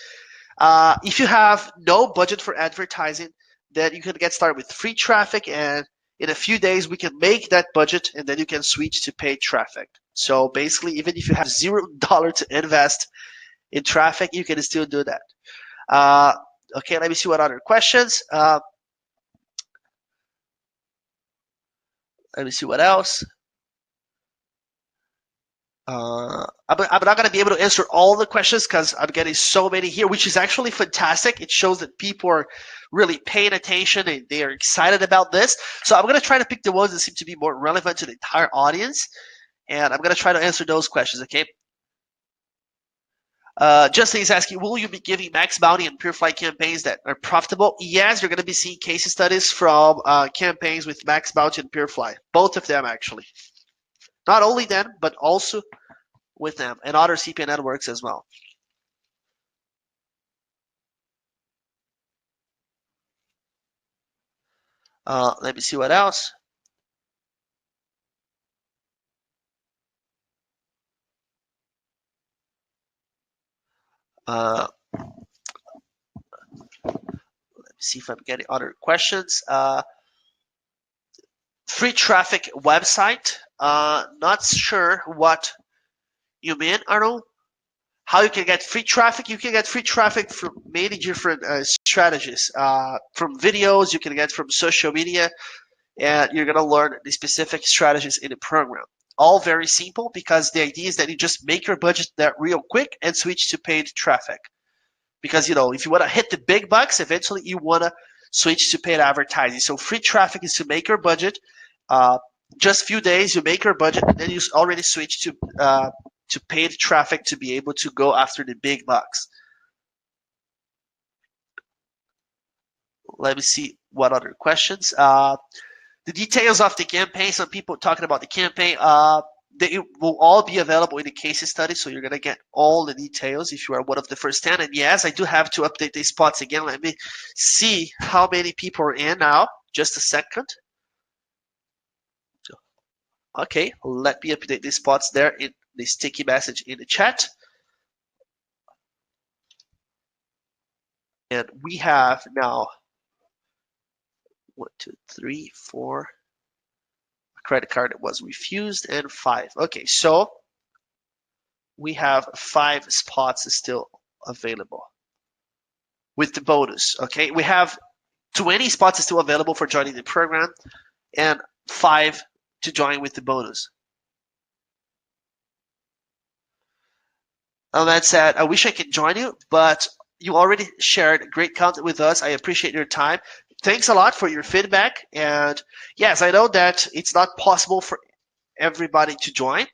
If you have no budget for advertising, then you can get started with free traffic, and in a few days we can make that budget, and then you can switch to paid traffic. So basically, even if you have $0 to invest in traffic, you can still do that. Okay, let me see what other questions. Let me see what else. I'm not going to be able to answer all the questions because I'm getting so many here, which is actually fantastic. It shows that people are really paying attention and they are excited about this. So I'm going to try to pick the ones that seem to be more relevant to the entire audience, and I'm going to try to answer those questions, okay? Justin is asking, will you be giving max bounty and pure flight campaigns that are profitable? Yes, you're going to be seeing case studies from campaigns with max bounty and pure fly. Both of them, actually. Not only them, but also with them and other CPA networks as well. Let me see what else. Let me see if I'm getting other questions. Free traffic website. Not sure what you mean, Arnold. How you can get free traffic? You can get free traffic from many different strategies. From videos, you can get from social media, and you're going to learn the specific strategies in the program. All very simple, because the idea is that you just make your budget that real quick and switch to paid traffic. Because if you want to hit the big bucks, eventually you want to switch to paid advertising. So free traffic is to make your budget. Just a few days, you make your budget, and then you already switch to paid traffic to be able to go after the big bucks. Let me see what other questions. The details of the campaign, some people talking about the campaign, they will all be available in the case study, so you're going to get all the details if you are one of the first 10. And yes, I do have to update these spots again. Let me see how many people are in now. Just a second. Okay, let me update these spots there in the sticky message in the chat. And we have now 1, 2, 3, 4. A credit card that was refused, and 5. Okay, so we have 5 spots still available with the bonus. Okay, we have 20 spots still available for joining the program, and 5 to join with the bonus. That said, I wish I could join you, but you already shared great content with us. I appreciate your time. Thanks a lot for your feedback. And yes, I know that it's not possible for everybody to join.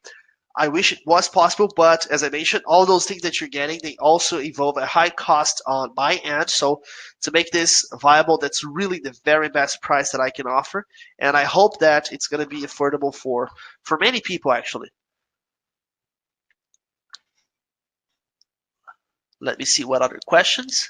I wish it was possible, but as I mentioned, all those things that you're getting, they also involve a high cost on my end. So to make this viable, that's really the very best price that I can offer. And I hope that it's going to be affordable for many people, actually. Let me see what other questions.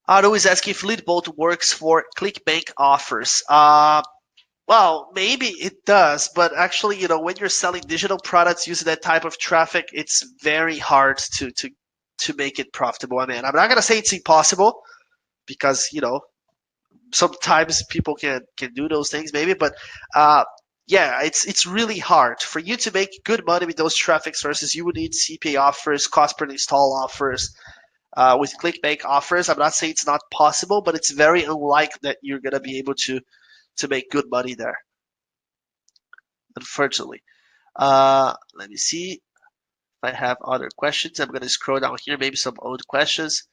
Ado is asking if Leadboat works for ClickBank offers. Well, maybe it does, but actually, when you're selling digital products using that type of traffic, it's very hard to make it profitable. I mean, I'm not gonna say it's impossible because sometimes people can do those things maybe, but uh, yeah, it's really hard for you to make good money with those traffic sources. You would need CPA offers, cost per install offers. With ClickBank offers, I'm not saying it's not possible, but it's very unlikely that you're gonna be able to make good money there, unfortunately. Let me see if I have other questions. I'm gonna scroll down here, maybe some old questions.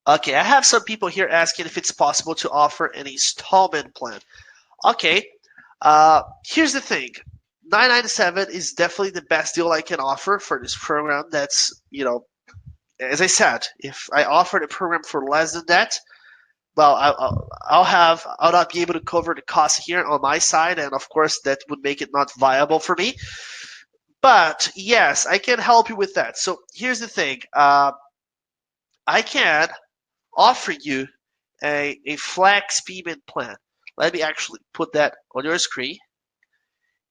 Okay, I have some people here asking if it's possible to offer an installment plan. Okay, here's the thing. 997 is definitely the best deal I can offer for this program. That's, as I said, if I offered a program for less than that, well, I'll not be able to cover the cost here on my side, and of course that would make it not viable for me. But yes, I can help you with that. So here's the thing. I can offer you a flex payment plan. Let me actually put that on your screen.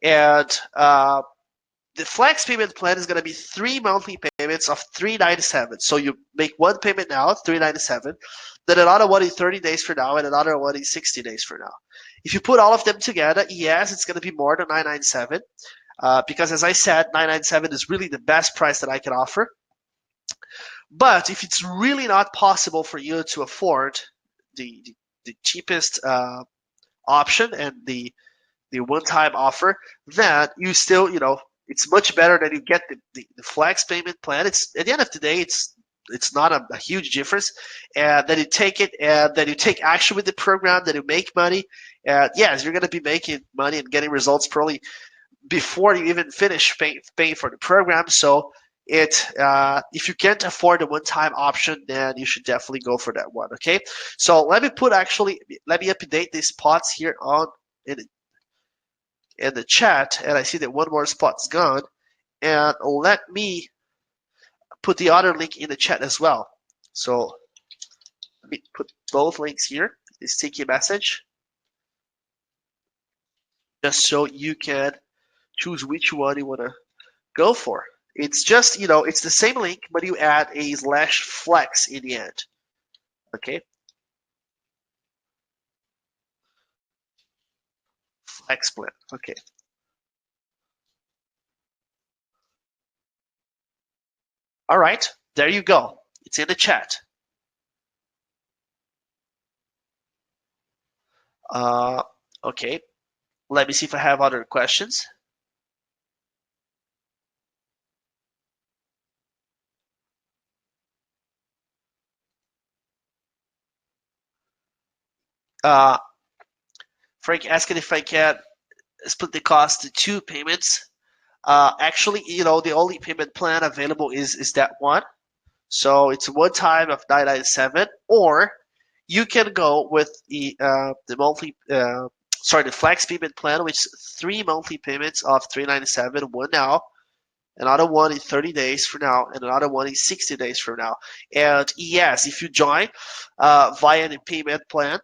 And the flex payment plan is going to be 3 monthly payments of $397. So you make one payment now, $397, then another one in 30 days from now, and another one in 60 days from now. If you put all of them together, yes, it's going to be more than $997. Because as I said, $997 is really the best price that I can offer. But if it's really not possible for you to afford the cheapest option and the one-time offer, then you still, it's much better that you get the flex payment plan. It's at the end of the day, it's not a huge difference, and then you take it, and then you take action with the program, then you make money, and yes, you're going to be making money and getting results probably before you even finish paying for the program. So if you can't afford the one-time option, then you should definitely go for that one. Okay, so let me update these spots here on in the chat, and I see that one more spot's gone, and let me put the other link in the chat as well. So let me put both links here, this sticky message, just so you can choose which one you want to go for. It's just, it's the same link, but you add a /flex in the end. Okay. Flex plan. Okay. All right. There you go. It's in the chat. Okay. Let me see if I have other questions. Frank asking if I can split the cost to 2 payments. Actually, the only payment plan available is that one. So it's one time of $997, or you can go with the monthly, the flex payment plan, which is 3 monthly payments of $397, one now, another one in 30 days from now, and another one in 60 days from now. And yes, if you join via the payment plan,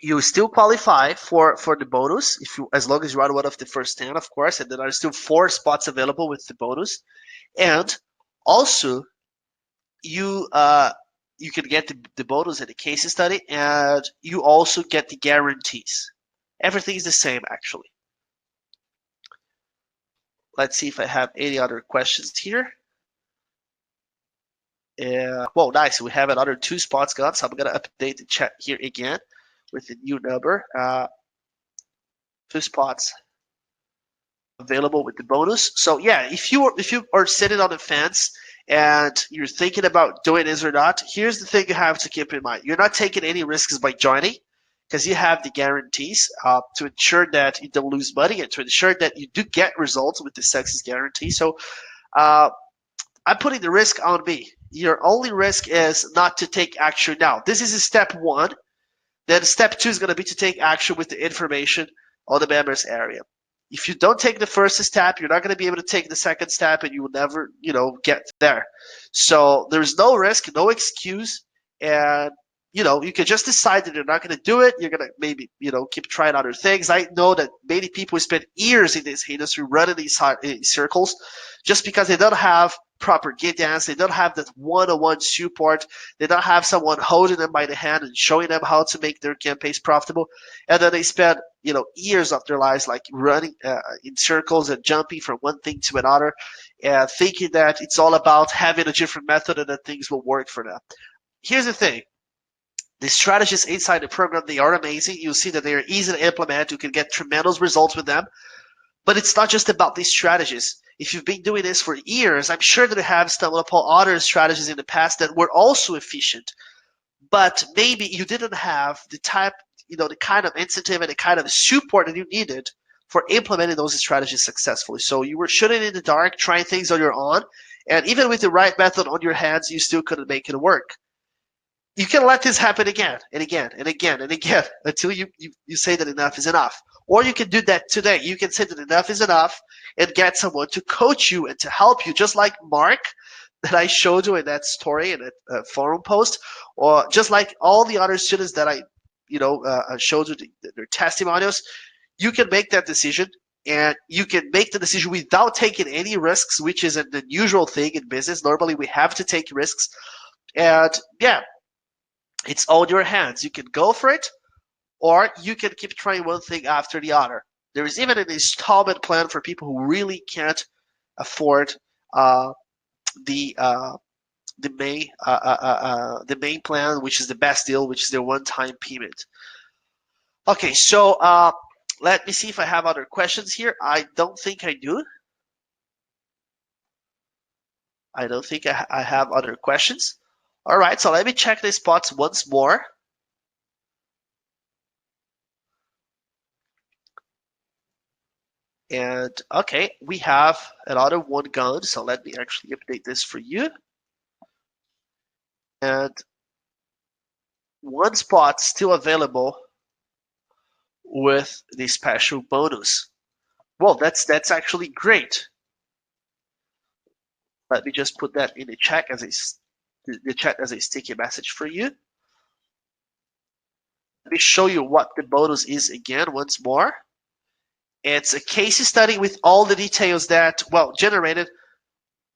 you still qualify for the bonus as long as you are one of the first 10, of course, and there are still 4 spots available with the bonus. And also, you can get the bonus and the case study, and you also get the guarantees. Everything is the same, actually. Let's see if I have any other questions here. Well, nice. We have another 2 spots gone, so I'm going to update the chat here again with the new number. 2 spots available with the bonus. So yeah, if you are sitting on the fence and you're thinking about doing this or not, here's the thing you have to keep in mind. You're not taking any risks by joining, because you have the guarantees to ensure that you don't lose money and to ensure that you do get results with the success guarantee. So I'm putting the risk on me. Your only risk is not to take action now. This is step 1. Then step 2 is going to be to take action with the information on the members area. If you don't take the first step, you're not going to be able to take the second step, and you will never, get there. So there's no risk, no excuse, and you can just decide that you're not going to do it. You're going to maybe, keep trying other things. I know that many people spend years in this industry running these circles just because they don't have proper guidance. They don't have that one-on-one support. They don't have someone holding them by the hand and showing them how to make their campaigns profitable. And then they spend, years of their lives like running in circles and jumping from one thing to another, and thinking that it's all about having a different method and that things will work for them. Here's the thing. The strategies inside the program, they are amazing. You'll see that they are easy to implement. You can get tremendous results with them. But it's not just about these strategies. If you've been doing this for years, I'm sure that you have stumbled upon other strategies in the past that were also efficient. But maybe you didn't have the kind of incentive and the kind of support that you needed for implementing those strategies successfully. So you were shooting in the dark, trying things on your own, and even with the right method on your hands, you still couldn't make it work. You can let this happen again and again and again and again until you say that enough is enough. Or you can do that today. You can say that enough is enough and get someone to coach you and to help you, just like Mark that I showed you in that story in that forum post, or just like all the other students that I showed you their testimonials. You can make that decision, and you can make the decision without taking any risks, which is an unusual thing in business. Normally we have to take risks. And yeah, it's all in your hands. You can go for it, or you can keep trying one thing after the other. There is even an installment plan for people who really can't afford the main plan, which is the best deal, which is the one-time payment. Okay, so let me see if I have other questions here. I don't think I do. I don't think I have other questions. All right, so let me check the spots once more. And okay, we have another one gone, so let me actually update this for you. And one spot still available with the special bonus. Well, that's actually great. Let me just put that in the chat as a sticky message for you. Let me show you what the bonus is again once more. It's a case study with all the details that, generated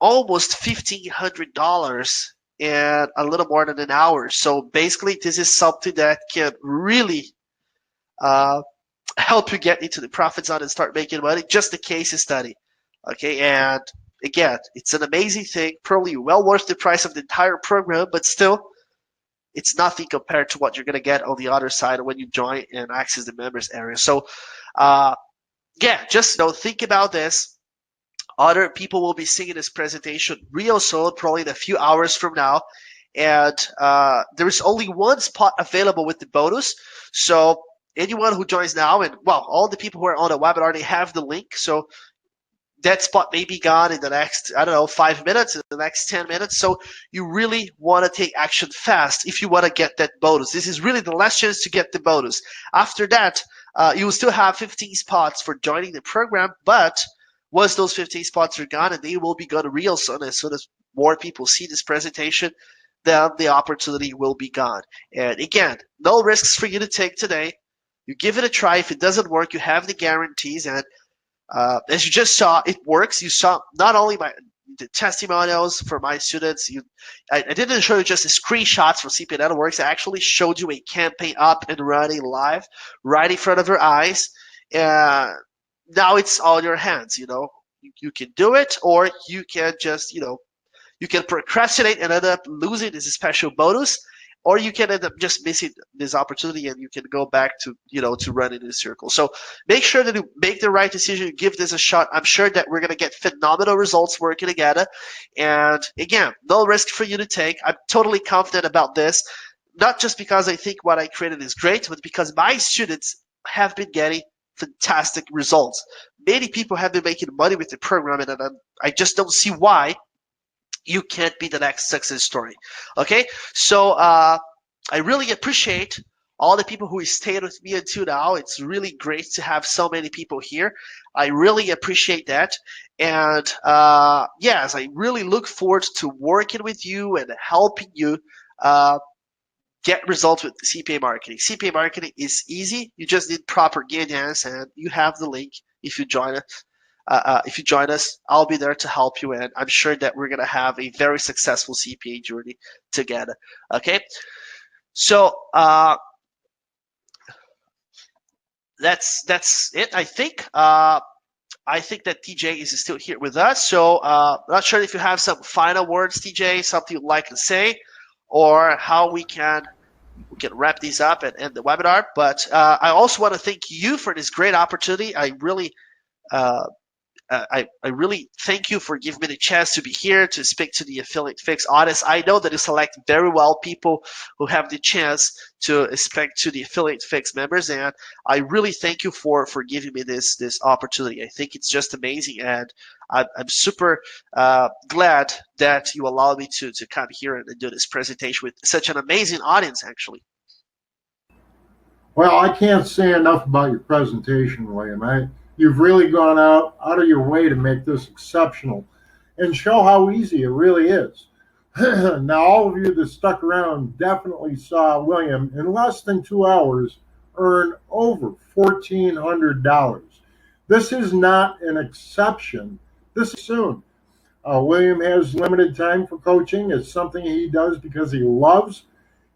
almost $1,500 in a little more than an hour. So basically, this is something that can really help you get into the profit zone and start making money. Just a case study, okay? And again, it's an amazing thing, probably well worth the price of the entire program, but still, it's nothing compared to what you're going to get on the other side when you join and access the members area. So yeah, just think about this. Other people will be seeing this presentation real soon, probably in a few hours from now. And there is only one spot available with the bonus. So anyone who joins now, and all the people who are on the webinar, they have the link. So that spot may be gone in the next, 5 minutes, in the next 10 minutes. So you really want to take action fast if you want to get that bonus. This is really the last chance to get the bonus. After that, you will still have 15 spots for joining the program, but once those 15 spots are gone, and they will be gone real soon as more people see this presentation, then the opportunity will be gone. And again, no risks for you to take today. You give it a try. If it doesn't work, you have the guarantees, and as you just saw, it works. You saw not only the testimonials for my students. I didn't show you just the screenshots from CPA Networks. I actually showed you a campaign up and running live right in front of your eyes. Now it's all in your hands. You can do it, or you can just you can procrastinate and end up losing this special bonus, or you can end up just missing this opportunity and you can go back to to running in a circle. So make sure that you make the right decision, give this a shot. I'm sure that we're going to get phenomenal results working together. And again, no risk for you to take. I'm totally confident about this, not just because I think what I created is great, but because my students have been getting fantastic results. Many people have been making money with the program, and I just don't see why you can't be the next success story. Okay, so I really appreciate all the people who stayed with me until now. It's really great to have so many people here. I really appreciate that. And yes, I really look forward to working with you and helping you get results with CPA marketing. CPA marketing is easy. You just need proper guidance, and you have the link if you join us. If you join us, I'll be there to help you, and I'm sure that we're gonna have a very successful CPA journey together. Okay, so that's it. I think that TJ is still here with us. So not sure if you have some final words, TJ, something you'd like to say, or how we can wrap these up and end the webinar. But I also want to thank you for this great opportunity. I really thank you for giving me the chance to be here to speak to the Affiliate Fix audience. I know that you select very well people who have the chance to speak to the Affiliate Fix members, and I really thank you for giving me this opportunity. I think it's just amazing, and I'm super glad that you allowed me to come here and do this presentation with such an amazing audience, actually. Well, I can't say enough about your presentation, William. You've really gone out of your way to make this exceptional and show how easy it really is. Now, all of you that stuck around definitely saw William in less than 2 hours earn over $1,400. This is not an exception. This is soon. William has limited time for coaching. It's something he does because he loves.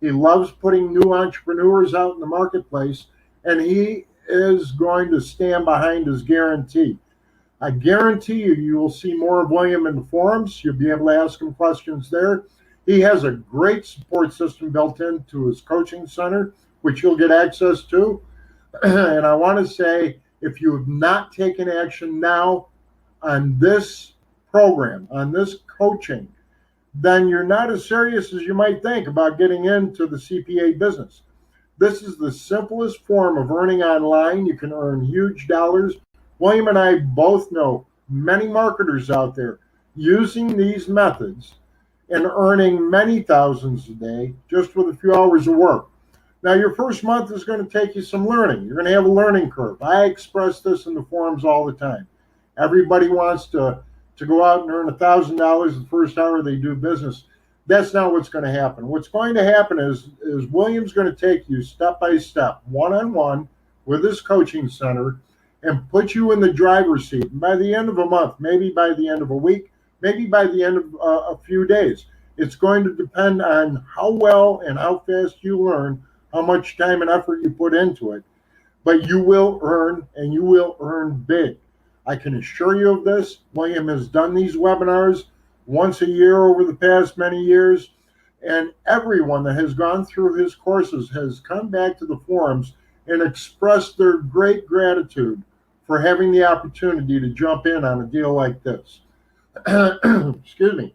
He loves putting new entrepreneurs out in the marketplace, and he is going to stand behind his guarantee. I guarantee you will see more of William in the forums. You'll be able to ask him questions there. He has a great support system built into his coaching center, which you'll get access to. And I want to say, if you have not taken action now on this program, on this coaching, then you're not as serious as you might think about getting into the CPA business. This is the simplest form of earning online. You can earn huge dollars. William and I both know many marketers out there using these methods and earning many thousands a day just with a few hours of work. Now, your first month is going to take you some learning. You're going to have a learning curve. I express this in the forums all the time. Everybody wants to go out and earn $1,000 the first hour they do business. That's not what's going to happen. What's going to happen is William's going to take you step by step, one-on-one with his coaching center, and put you in the driver's seat. And by the end of a month, maybe by the end of a week, maybe by the end of a few days, it's going to depend on how well and how fast you learn, how much time and effort you put into it. But you will earn, and you will earn big. I can assure you of this. William has done these webinars once a year over the past many years, and everyone that has gone through his courses has come back to the forums and expressed their great gratitude for having the opportunity to jump in on a deal like this. Excuse me.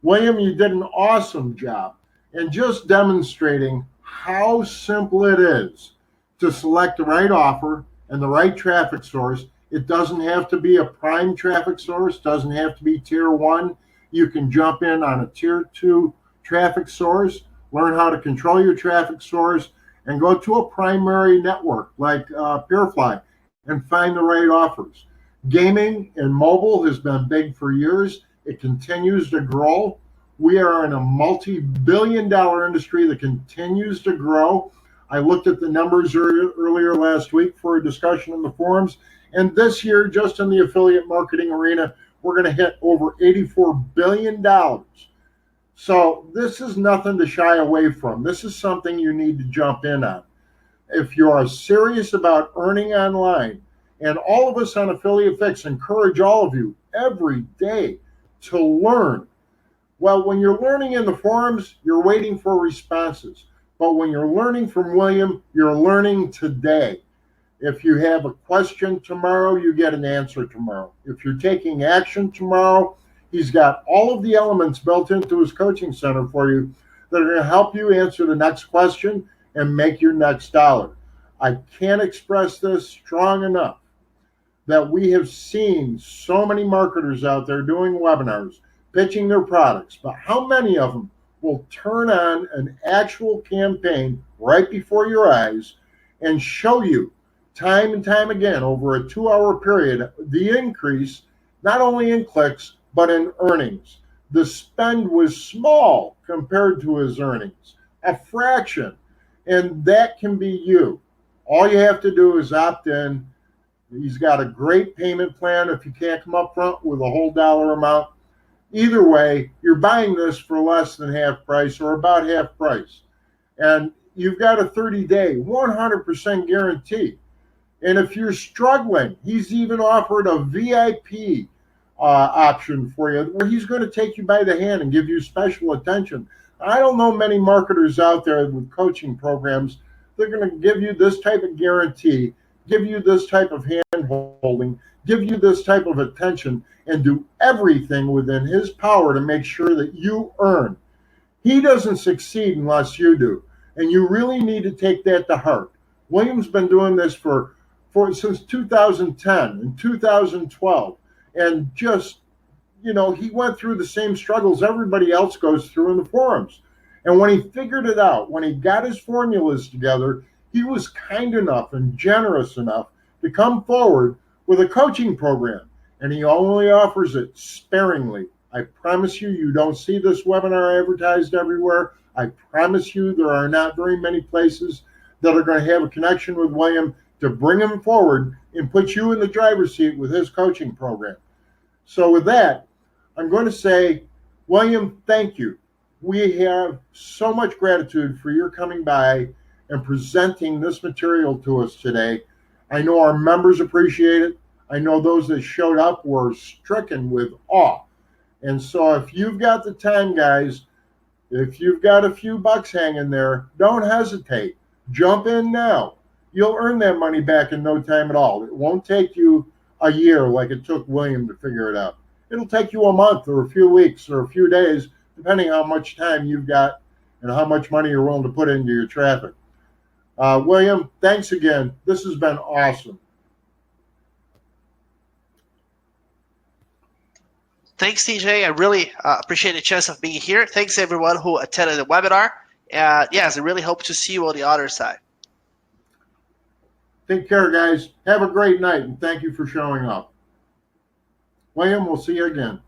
William, you did an awesome job in just demonstrating how simple it is to select the right offer and the right traffic source. It doesn't have to be a prime traffic source, doesn't have to be tier 1. You can jump in on a tier 2 traffic source, learn how to control your traffic source, and go to a primary network like Purefly and find the right offers. Gaming and mobile has been big for years. It continues to grow. We are in a multi-billion-dollar industry that continues to grow. I looked at the numbers earlier last week for a discussion in the forums. And this year, just in the affiliate marketing arena, we're going to hit over $84 billion. So this is nothing to shy away from. This is something you need to jump in on. If you are serious about earning online, and all of us on Affiliate Fix encourage all of you every day to learn. Well, when you're learning in the forums, you're waiting for responses. But when you're learning from William, you're learning today. If you have a question tomorrow, you get an answer tomorrow. If you're taking action tomorrow, he's got all of the elements built into his coaching center for you that are going to help you answer the next question and make your next dollar. I can't express this strong enough that we have seen so many marketers out there doing webinars, pitching their products, but how many of them will turn on an actual campaign right before your eyes and show you time and time again over a 2-hour period the increase not only in clicks but in earnings. The spend was small compared to his earnings, a fraction, and that can be you. All you have to do is opt in. He's got a great payment plan if you can't come up front with a whole dollar amount. Either way, you're buying this for less than half price or about half price. And you've got a 30-day, 100% guarantee. And if you're struggling, he's even offered a VIP option for you where he's going to take you by the hand and give you special attention. I don't know many marketers out there with coaching programs. They're going to give you this type of guarantee, give you this type of hand holding, give you this type of attention, and do everything within his power to make sure that you earn. He doesn't succeed unless you do. And you really need to take that to heart. William's been doing this for since 2010 and 2012. And just, he went through the same struggles everybody else goes through in the forums. And when he figured it out, when he got his formulas together, he was kind enough and generous enough to come forward with a coaching program. And he only offers it sparingly. I promise you, you don't see this webinar advertised everywhere. I promise you there are not very many places that are going to have a connection with William to bring him forward and put you in the driver's seat with his coaching program. So with that, I'm going to say, William, thank you. We have so much gratitude for your coming by and presenting this material to us today. I know our members appreciate it. I know those that showed up were stricken with awe. And so if you've got the time, guys, if you've got a few bucks hanging there, don't hesitate. Jump in now. You'll earn that money back in no time at all. It won't take you a year like it took William to figure it out. It'll take you a month or a few weeks or a few days, depending how much time you've got and how much money you're willing to put into your traffic. William, thanks again. This has been awesome. Thanks, TJ. I really appreciate the chance of being here. Thanks, everyone who attended the webinar. Yes, I really hope to see you on the other side. Take care, guys. Have a great night, and thank you for showing up. William, we'll see you again.